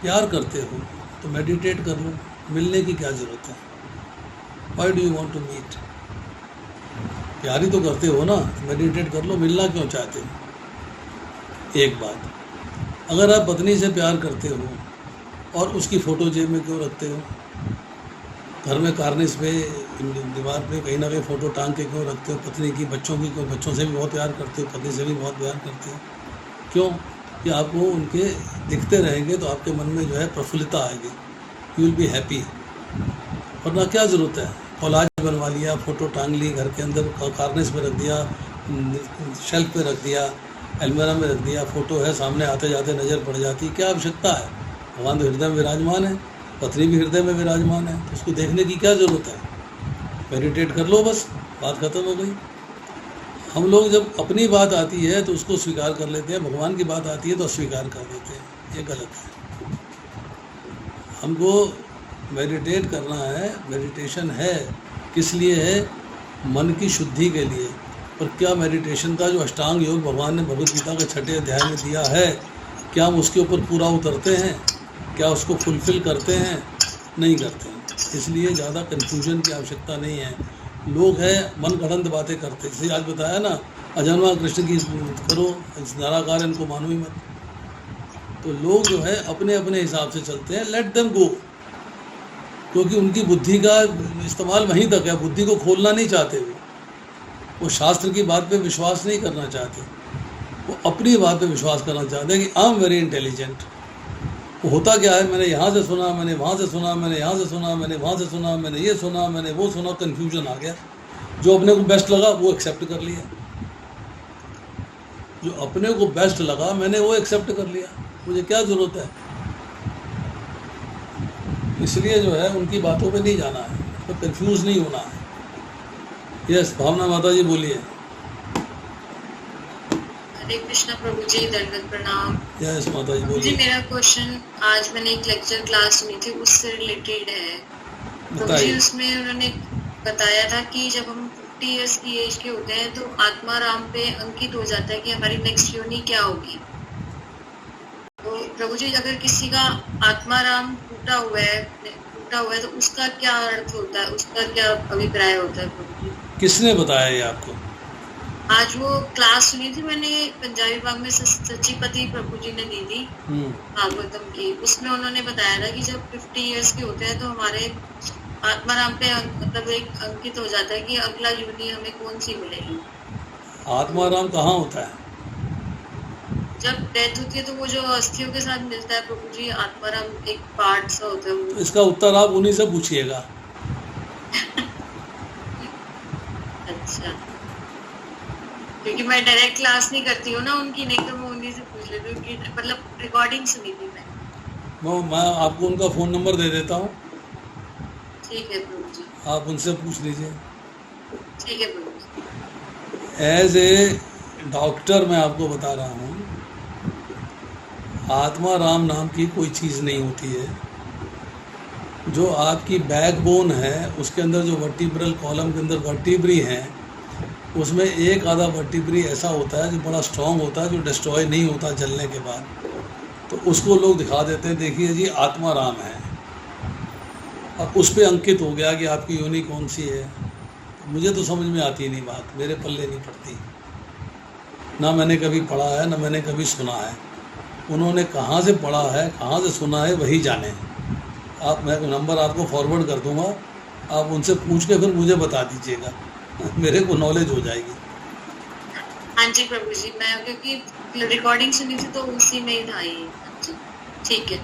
Speaker 1: प्यार करते हो तो मेडिटेट कर लो, मिलने की क्या ज़रूरत है? Why do you want to meet? प्यार ही तो करते हो ना, मेडिटेट कर लो, मिलना क्यों चाहते हो? एक बात, अगर आप पत्नी से प्यार करते हो और उसकी फ़ोटो जेब में क्यों रखते हो? घर में कार्निश पे, दीवार पे कहीं ना कहीं फ़ोटो टांग के क्यों रखते हो पत्नी की, बच्चों की क्यों? बच्चों से भी बहुत प्यार करते हो, पत्नी से भी बहुत प्यार करते हो, क्यों? कि आपको उनके दिखते रहेंगे तो आपके मन में जो है प्रफुल्लता आएगी, यू विल बी हैप्पी। वरना क्या ज़रूरत है? कॉलाज बनवा लिया, फ़ोटो टांग ली, घर के अंदर कार्निश में रख दिया, शेल्फ पे रख दिया, अलमीरा में रख दिया, फ़ोटो है सामने, आते जाते नज़र पड़ जाती, क्या आवश्यकता है? भगवान तो हृदय में विराजमान है, पत्नी भी हृदय में विराजमान है, तो उसको देखने की क्या ज़रूरत है? मेडिटेट कर लो, बस बात ख़त्म हो गई। हम लोग जब अपनी बात आती है तो उसको स्वीकार कर लेते हैं, भगवान की बात आती है तो अस्वीकार कर देते हैं, ये गलत है। हमको मेडिटेट करना है, मेडिटेशन है किस लिए है? मन की शुद्धि के लिए। और क्या मेडिटेशन का जो अष्टांग योग भगवान ने भगवद गीता के 6ठे अध्याय में दिया है, क्या हम उसके ऊपर पूरा उतरते हैं? क्या उसको फुलफिल करते हैं? नहीं करते हैं। इसलिए ज़्यादा कन्फ्यूजन की आवश्यकता नहीं है। लोग हैं मन गढ़ंत बातें करते, जैसे आज बताया ना, अजन्मा कृष्ण की करो, निराकार इनको मानो ही मत। तो लोग जो है अपने अपने हिसाब से चलते हैं, लेट देम गो, क्योंकि उनकी बुद्धि का इस्तेमाल वहीं तक है, बुद्धि को खोलना नहीं चाहते वो शास्त्र की बात पे विश्वास नहीं करना चाहते, वो अपनी बात पे विश्वास करना चाहते हैं कि आई एम वेरी इंटेलिजेंट। वो होता क्या है, मैंने यहाँ से सुना, मैंने वहाँ से सुना, मैंने यहाँ से सुना, मैंने वहाँ से सुना, मैंने ये सुना, मैंने वो सुना, कन्फ्यूजन आ गया। जो अपने को बेस्ट लगा वो एक्सेप्ट कर लिया, जो अपने को बेस्ट लगा मैंने वो एक्सेप्ट कर लिया, मुझे क्या ज़रूरत है? इसलिए जो है उनकी बातों पे नहीं जाना है, तो कंफ्यूज नहीं होना है। यस, भावना माता जी बोलिए।
Speaker 3: हरे कृष्णा प्रभु जी, दंडवत प्रणाम।
Speaker 1: यस माता जी
Speaker 3: जी,
Speaker 1: बोलिए।
Speaker 3: मेरा क्वेश्चन, आज मैंने एक लेक्चर क्लास सुनी थी, उससे रिलेटेड है। प्रभु जी,
Speaker 1: बताइए।
Speaker 3: उसमें उन्होंने बताया था कि जब हम 50 इयर्स की एज के होते हैं तो आत्मा राम पे अंकित हो जाता है कि हमारी नेक्स्ट योनि क्या होगी। तो प्रभु जी, अगर किसी का आत्मा राम टूटा हुआ है तो उसका क्या अर्थ होता है, उसका क्या अभिप्राय होता है प्रभु जी?
Speaker 1: किसने बताया ये आपको?
Speaker 3: आज वो क्लास सुनी थी मैंने, पंजाबी भाग में सच्चीपति प्रभु जी ने दी थी भागवतम की। उसमें उन्होंने बताया था कि जब 50 इयर्स के होते हैं तो हमारे आत्मा राम पे मतलब एक अंकित हो जाता है कि अगला योनि हमें कौन सी मिलेगी।
Speaker 1: आत्मा राम कहाँ होता है?
Speaker 3: जब डेथ होती है तो वो जो अस्थियों के साथ मिलता है प्रभु जी, आत्मा राम एक पार्ट सा होता है वो।
Speaker 1: इसका उत्तर आप उन्हीं से पूछिएगा।
Speaker 3: अच्छा, क्योंकि मैं डायरेक्ट क्लास नहीं करती हूँ ना उनकी, नहीं तो मैं उन्हीं से पूछ लेती हूँ, मतलब रिकॉर्डिंग सुनी थी
Speaker 1: मैं आपको उनका फ़ोन नंबर दे देता हूँ,
Speaker 3: ठीक है प्रभु जी,
Speaker 1: आप उनसे पूछ लीजिए।
Speaker 3: ठीक है प्रभु जी।
Speaker 1: एज ए डॉक्टर मैं आपको बता रहा हूँ, आत्मा राम नाम की कोई चीज़ नहीं होती है। जो आपकी बैकबोन है उसके अंदर जो वर्टिब्रल कॉलम के अंदर वर्टिब्री हैं, उसमें एक आधा वर्टिब्री ऐसा होता है जो बड़ा स्ट्रांग होता है, जो डिस्ट्रॉय नहीं होता जलने के बाद, तो उसको लोग दिखा देते हैं, देखिए जी आत्मा राम है। अब उस पर अंकित हो गया कि आपकी योनि कौन सी है। मुझे तो समझ में आती नहीं बात, मेरे पल्ले नहीं पड़ती, ना मैंने कभी पढ़ा है ना मैंने कभी सुना है। उन्होंने कहाँ से पढ़ा है कहाँ से सुना है वही जाने। मैं नंबर आपको फॉरवर्ड कर दूंगा, आप उनसे पूछ के फिर मुझे बता दीजिएगा, मेरे को नॉलेज हो जाएगी।
Speaker 4: हाँ जी प्रभु जी, मैं क्योंकि रिकॉर्डिंग सुनी थी तो उसी में ही था ये। हाँ जी ठीक है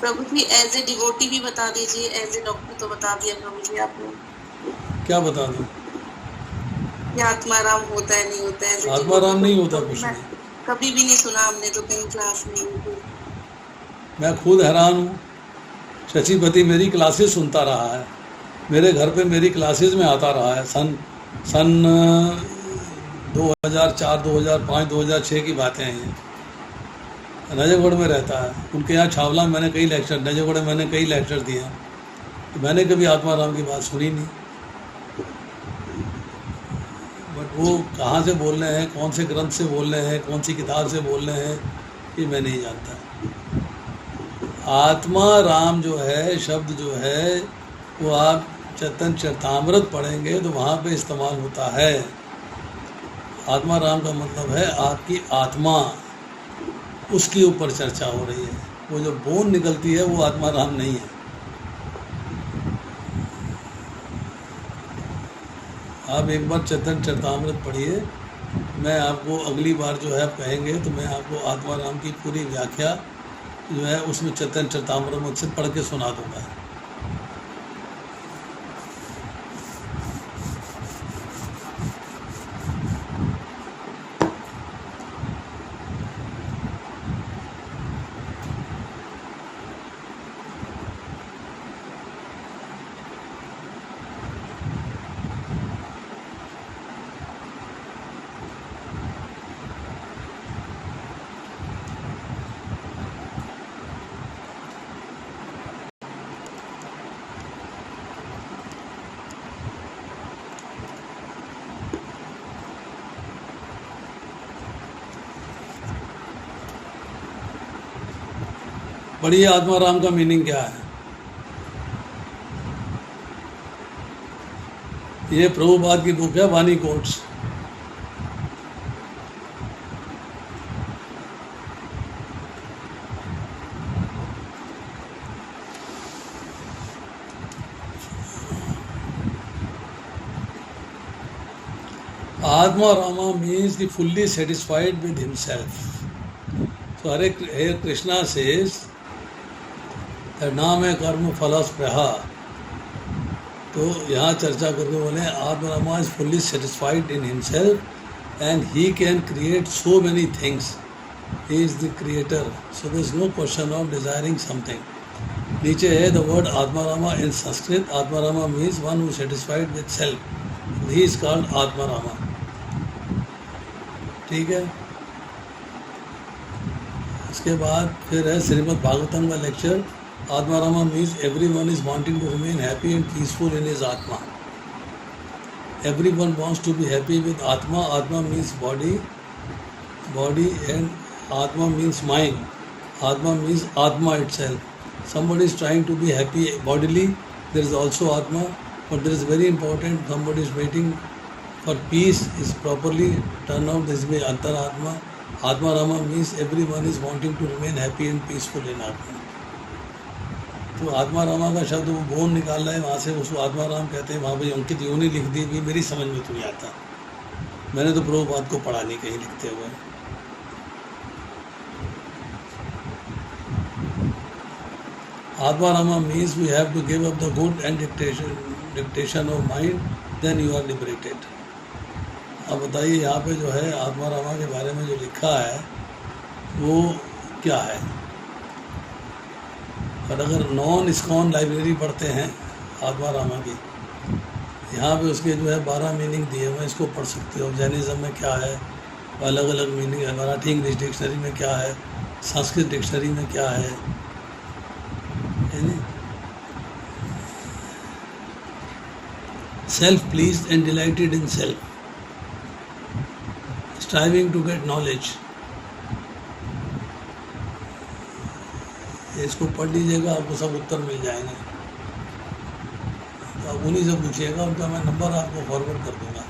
Speaker 4: प्रभु जी। एज ए डिवोटी भी बता दीजिए, एज ए डॉक्टर तो बता दिया प्रभु जी आपने।
Speaker 1: क्या बता दूं?
Speaker 4: आत्मा राम होता है नहीं होता है?
Speaker 1: आत्मा राम नहीं होता कुछ नहीं,
Speaker 4: कभी भी नहीं सुना हमने तो कहीं क्लास में।
Speaker 1: मैं खुद हैरान हूँ। शशिपति मेरी क्लासेस सुनता रहा है, मेरे घर पे मेरी क्लासेस में आता रहा है। सन 2004, 2005, 2006 की बातें हैं ये। नजफगढ़ में रहता है, उनके यहाँ छावला में मैंने कई लेक्चर, नजफगढ़ में मैंने कई लेक्चर दिए हैं, तो मैंने कभी आत्मा राम की बात सुनी नहीं। बट वो कहाँ से बोल रहे हैं, कौन से ग्रंथ से बोल रहे हैं, कौन सी किताब से बोल रहे हैं, ये मैं नहीं जानता। आत्मा राम जो है, शब्द जो है, वो आप चैतन्य चरितामृत पढ़ेंगे तो वहाँ पे इस्तेमाल होता है। आत्मा राम का मतलब है आपकी आत्मा, उसके ऊपर चर्चा हो रही है। वो जो बोन निकलती है वो आत्मा राम नहीं है। आप एक बार चैतन्य चरितामृत पढ़िए, मैं आपको अगली बार जो है आप कहेंगे तो मैं आपको आत्मा राम की पूरी व्याख्या जो है उसमें चैतन्य चरितामृत मुझसे पढ़ के सुना दूंगा। पढ़िए आत्मा राम का मीनिंग क्या है। ये प्रभुपाद की बुक है, वाणी quotes. Atma Rama means the fully satisfied with himself. So Hare Krishna says that नाम है कर्म फल स्पृहा। तो यहाँ चर्चा करके बोले Atma Rama is fully satisfied in himself and he can create so many things. He is the creator. So there is no question of desiring something. नीचे है the word Atma Rama in Sanskrit. Atma Rama means one who is satisfied with self. He is called Atma Rama. ठीक है। इसके बाद फिर है श्रीमद् भागवतम का lecture. Atma Rama means everyone is wanting to remain happy and peaceful in his atma. Everyone wants to be happy with atma. Atma means body and atma means mind. Atma means atma itself. Somebody is trying to be happy bodily, there is also atma, but there is very important, somebody is waiting for peace, is properly turned out, this may antaratma. Atma Rama means everyone is wanting to remain happy and peaceful in atma. तो आत्मा रामा का शब्द वो bone निकाल रहा है, वहाँ से उसको आत्मा राम कहते हैं। वहाँ पर अंकित योनि लिख दी भी, मेरी समझ में तो नहीं आता। मैंने तो प्रभुपाद को पढ़ा नहीं कहीं लिखते हुए। Atma Rama means we have to give up the good and dictation of mind, then you are liberated. अब बताइए यहाँ पे जो है आत्मा रामा के बारे में जो लिखा है वो क्या है। पर अगर नॉन इस्कॉन लाइब्रेरी पढ़ते हैं आत्मा रामा की, यहाँ पे उसके जो है 12 मीनिंग दिए हुए, इसको पढ़ सकते हो। जैनिज्म में क्या है, अलग अलग मीनिंग है। मराठी इंग्लिश डिक्शनरी में क्या है, संस्कृत डिक्शनरी में क्या है नहीं? Self pleased and delighted in self, striving to get knowledge. इसको पढ़ लीजिएगा, आपको सब उत्तर मिल जाएंगे। तो आप उन्हीं से पूछिएगा, उनका मैं नंबर आपको फॉरवर्ड कर दूंगा।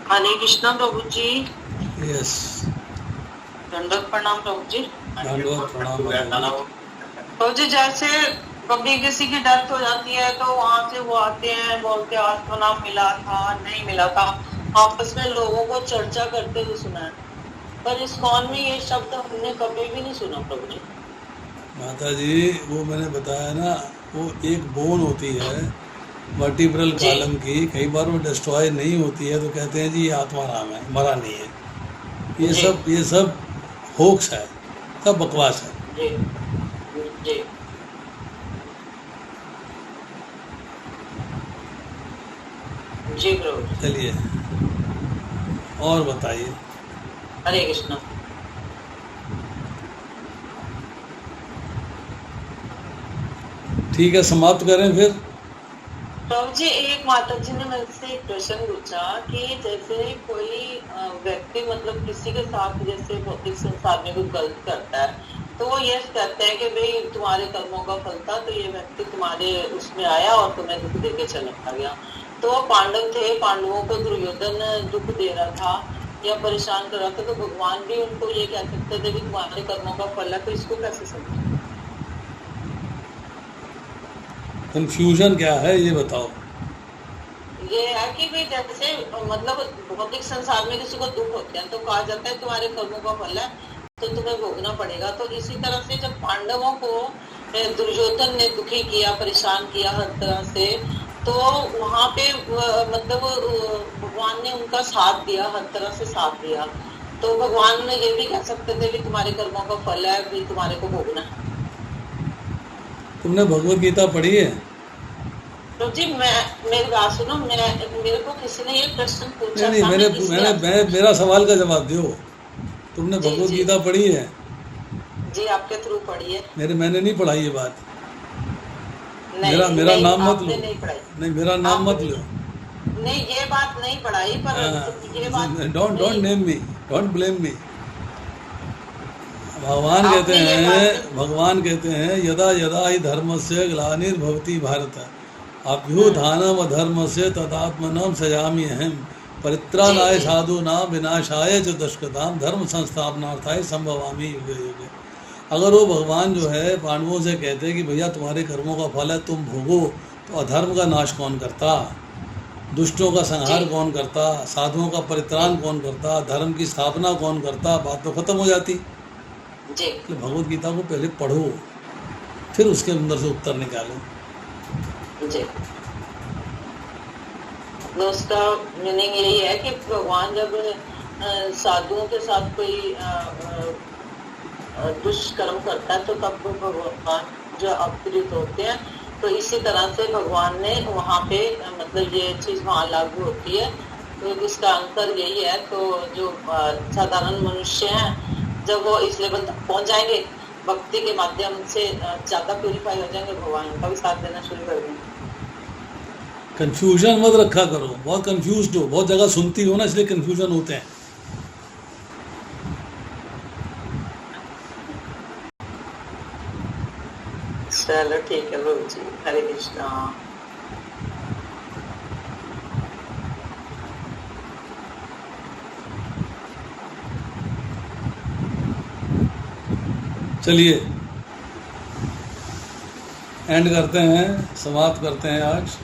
Speaker 3: हरे कृष्णा प्रभु जी।
Speaker 1: यस,
Speaker 3: दंडवत प्रणाम प्रभु जी।
Speaker 1: दंडवत प्रणाम।
Speaker 3: प्रभु जी, जैसे कभी किसी की डेथ हो जाती है तो वहाँ से वो आते हैं, बोलते आत्मा मिला था, नहीं मिला था, आपस में लोगों को चर्चा करते हुए सुना है, पर इस्कॉन में ये शब्द हमने कभी भी नहीं सुना प्रभु जी।
Speaker 1: माता जी, वो मैंने बताया ना, वो एक बोन होती है वर्टिब्रल कॉलम की। कई बार वो डिस्ट्रॉय नहीं होती है तो कहते हैं जी ये आत्मा राम है, मरा नहीं है। ये सब होक्स है, सब बकवास है।
Speaker 3: जी जी जी प्रभु।
Speaker 1: चलिए और बताइए।
Speaker 3: हरे कृष्णा।
Speaker 1: ठीक है, समाप्त करें फिर।
Speaker 3: प्रभु जी, एक माता जी ने मुझसे एक प्रश्न पूछा कि जैसे कोई व्यक्ति मतलब किसी के साथ जैसे भौतिक संसार में कुछ गलत करता है तो वो ये कहते हैं कि भाई तुम्हारे कर्मों का फल था, तो ये व्यक्ति तुम्हारे उसमें आया और तुम्हें दुख दे के चला गया। तो वो पांडव थे, पांडवों को दुर्योधन दुख दे रहा था या परेशान कर रहा था, तो भगवान भी उनको ये कह सकते थे कि तुम्हारे कर्मों का फल है। तो इसको कैसे समझे?
Speaker 1: कंफ्यूजन क्या है ये बताओ।
Speaker 3: ये है कि भाई जैसे मतलब भौतिक संसार में किसी को दुख होते हैं तो कहा जाता है तुम्हारे कर्मों का फल है तो तुम्हें भोगना पड़ेगा। तो इसी तरह से जब पांडवों को दुर्योधन ने दुखी किया, परेशान किया हर तरह से, तो वहाँ पे मतलब भगवान ने उनका साथ दिया, हर तरह से साथ दिया। तो भगवान ने ये भी कह सकते थे कि तुम्हारे कर्मों का फल है, भी तुम्हारे को भोगना है।
Speaker 1: तुमने भगवत गीता पढ़ी है?
Speaker 3: तो जी मेरी बात सुनो, मेरे को किसी ने ये प्रश्न पूछा।
Speaker 1: नहीं, मेरा सवाल का जवाब दो। तुमने भगवत गीता पढ़ी है?
Speaker 3: जी आपके थ्रू पढ़ी है।
Speaker 1: मैंने नहीं पढ़ाई ये बात। मेरा नाम मत लो। नहीं, मेरा नाम मत लो।
Speaker 3: नहीं, ये बात नहीं पढ़ाई, पर ये बात
Speaker 1: don't name me, don't blame me. भगवान कहते हैं यदा यदा ही धर्मस्य ग्लानिर्भवति भारत अभ्युत्थानम् अधर्मस्य तदात्मनं सृजामि अहम् परित्राणाय साधूनां विनाशाय च दुष्कृतां धर्म संस्थापनार्थाय संभवामि युगे युगे। अगर वो भगवान जो है पांडवों से कहते हैं कि भैया तुम्हारे कर्मों का फल है, तुम भोगो, तो अधर्म का नाश कौन करता, दुष्टों का संहार कौन करता, साधुओं का परित्राण कौन करता, धर्म की स्थापना कौन करता, बात तो खत्म हो जाती। तो भगवत गीता को पहले पढ़ो, फिर उसके अंदर से उत्तर निकालो।
Speaker 3: जी, तो उसका मीनिंग यही है कि भगवान जब साधुओं के साथ कोई दुष्कर्म करता है तो तब वो भगवान जो अवतरित होते हैं। तो इसी तरह से भगवान ने वहाँ पे मतलब ये चीज वहाँ लागू होती है। तो इसका अंतर यही है। तो जो साधारण मनुष्य हैं जब वो इस लेवल तक पहुँच जाएंगे भक्ति के माध्यम से, ज्यादा प्यूरिफाई हो जाएंगे, भगवान उनका भी साथ देना शुरू कर देंगे।
Speaker 1: कंफ्यूजन मत रखा करो, बहुत कंफ्यूज हो, बहुत जगह सुनती हो ना, इसलिए कंफ्यूजन होते हैं।
Speaker 3: चलो ठीक है प्रभु जी, हरे कृष्णा।
Speaker 1: चलिए एंड करते हैं, समाप्त करते हैं आज।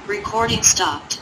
Speaker 2: Recording stopped.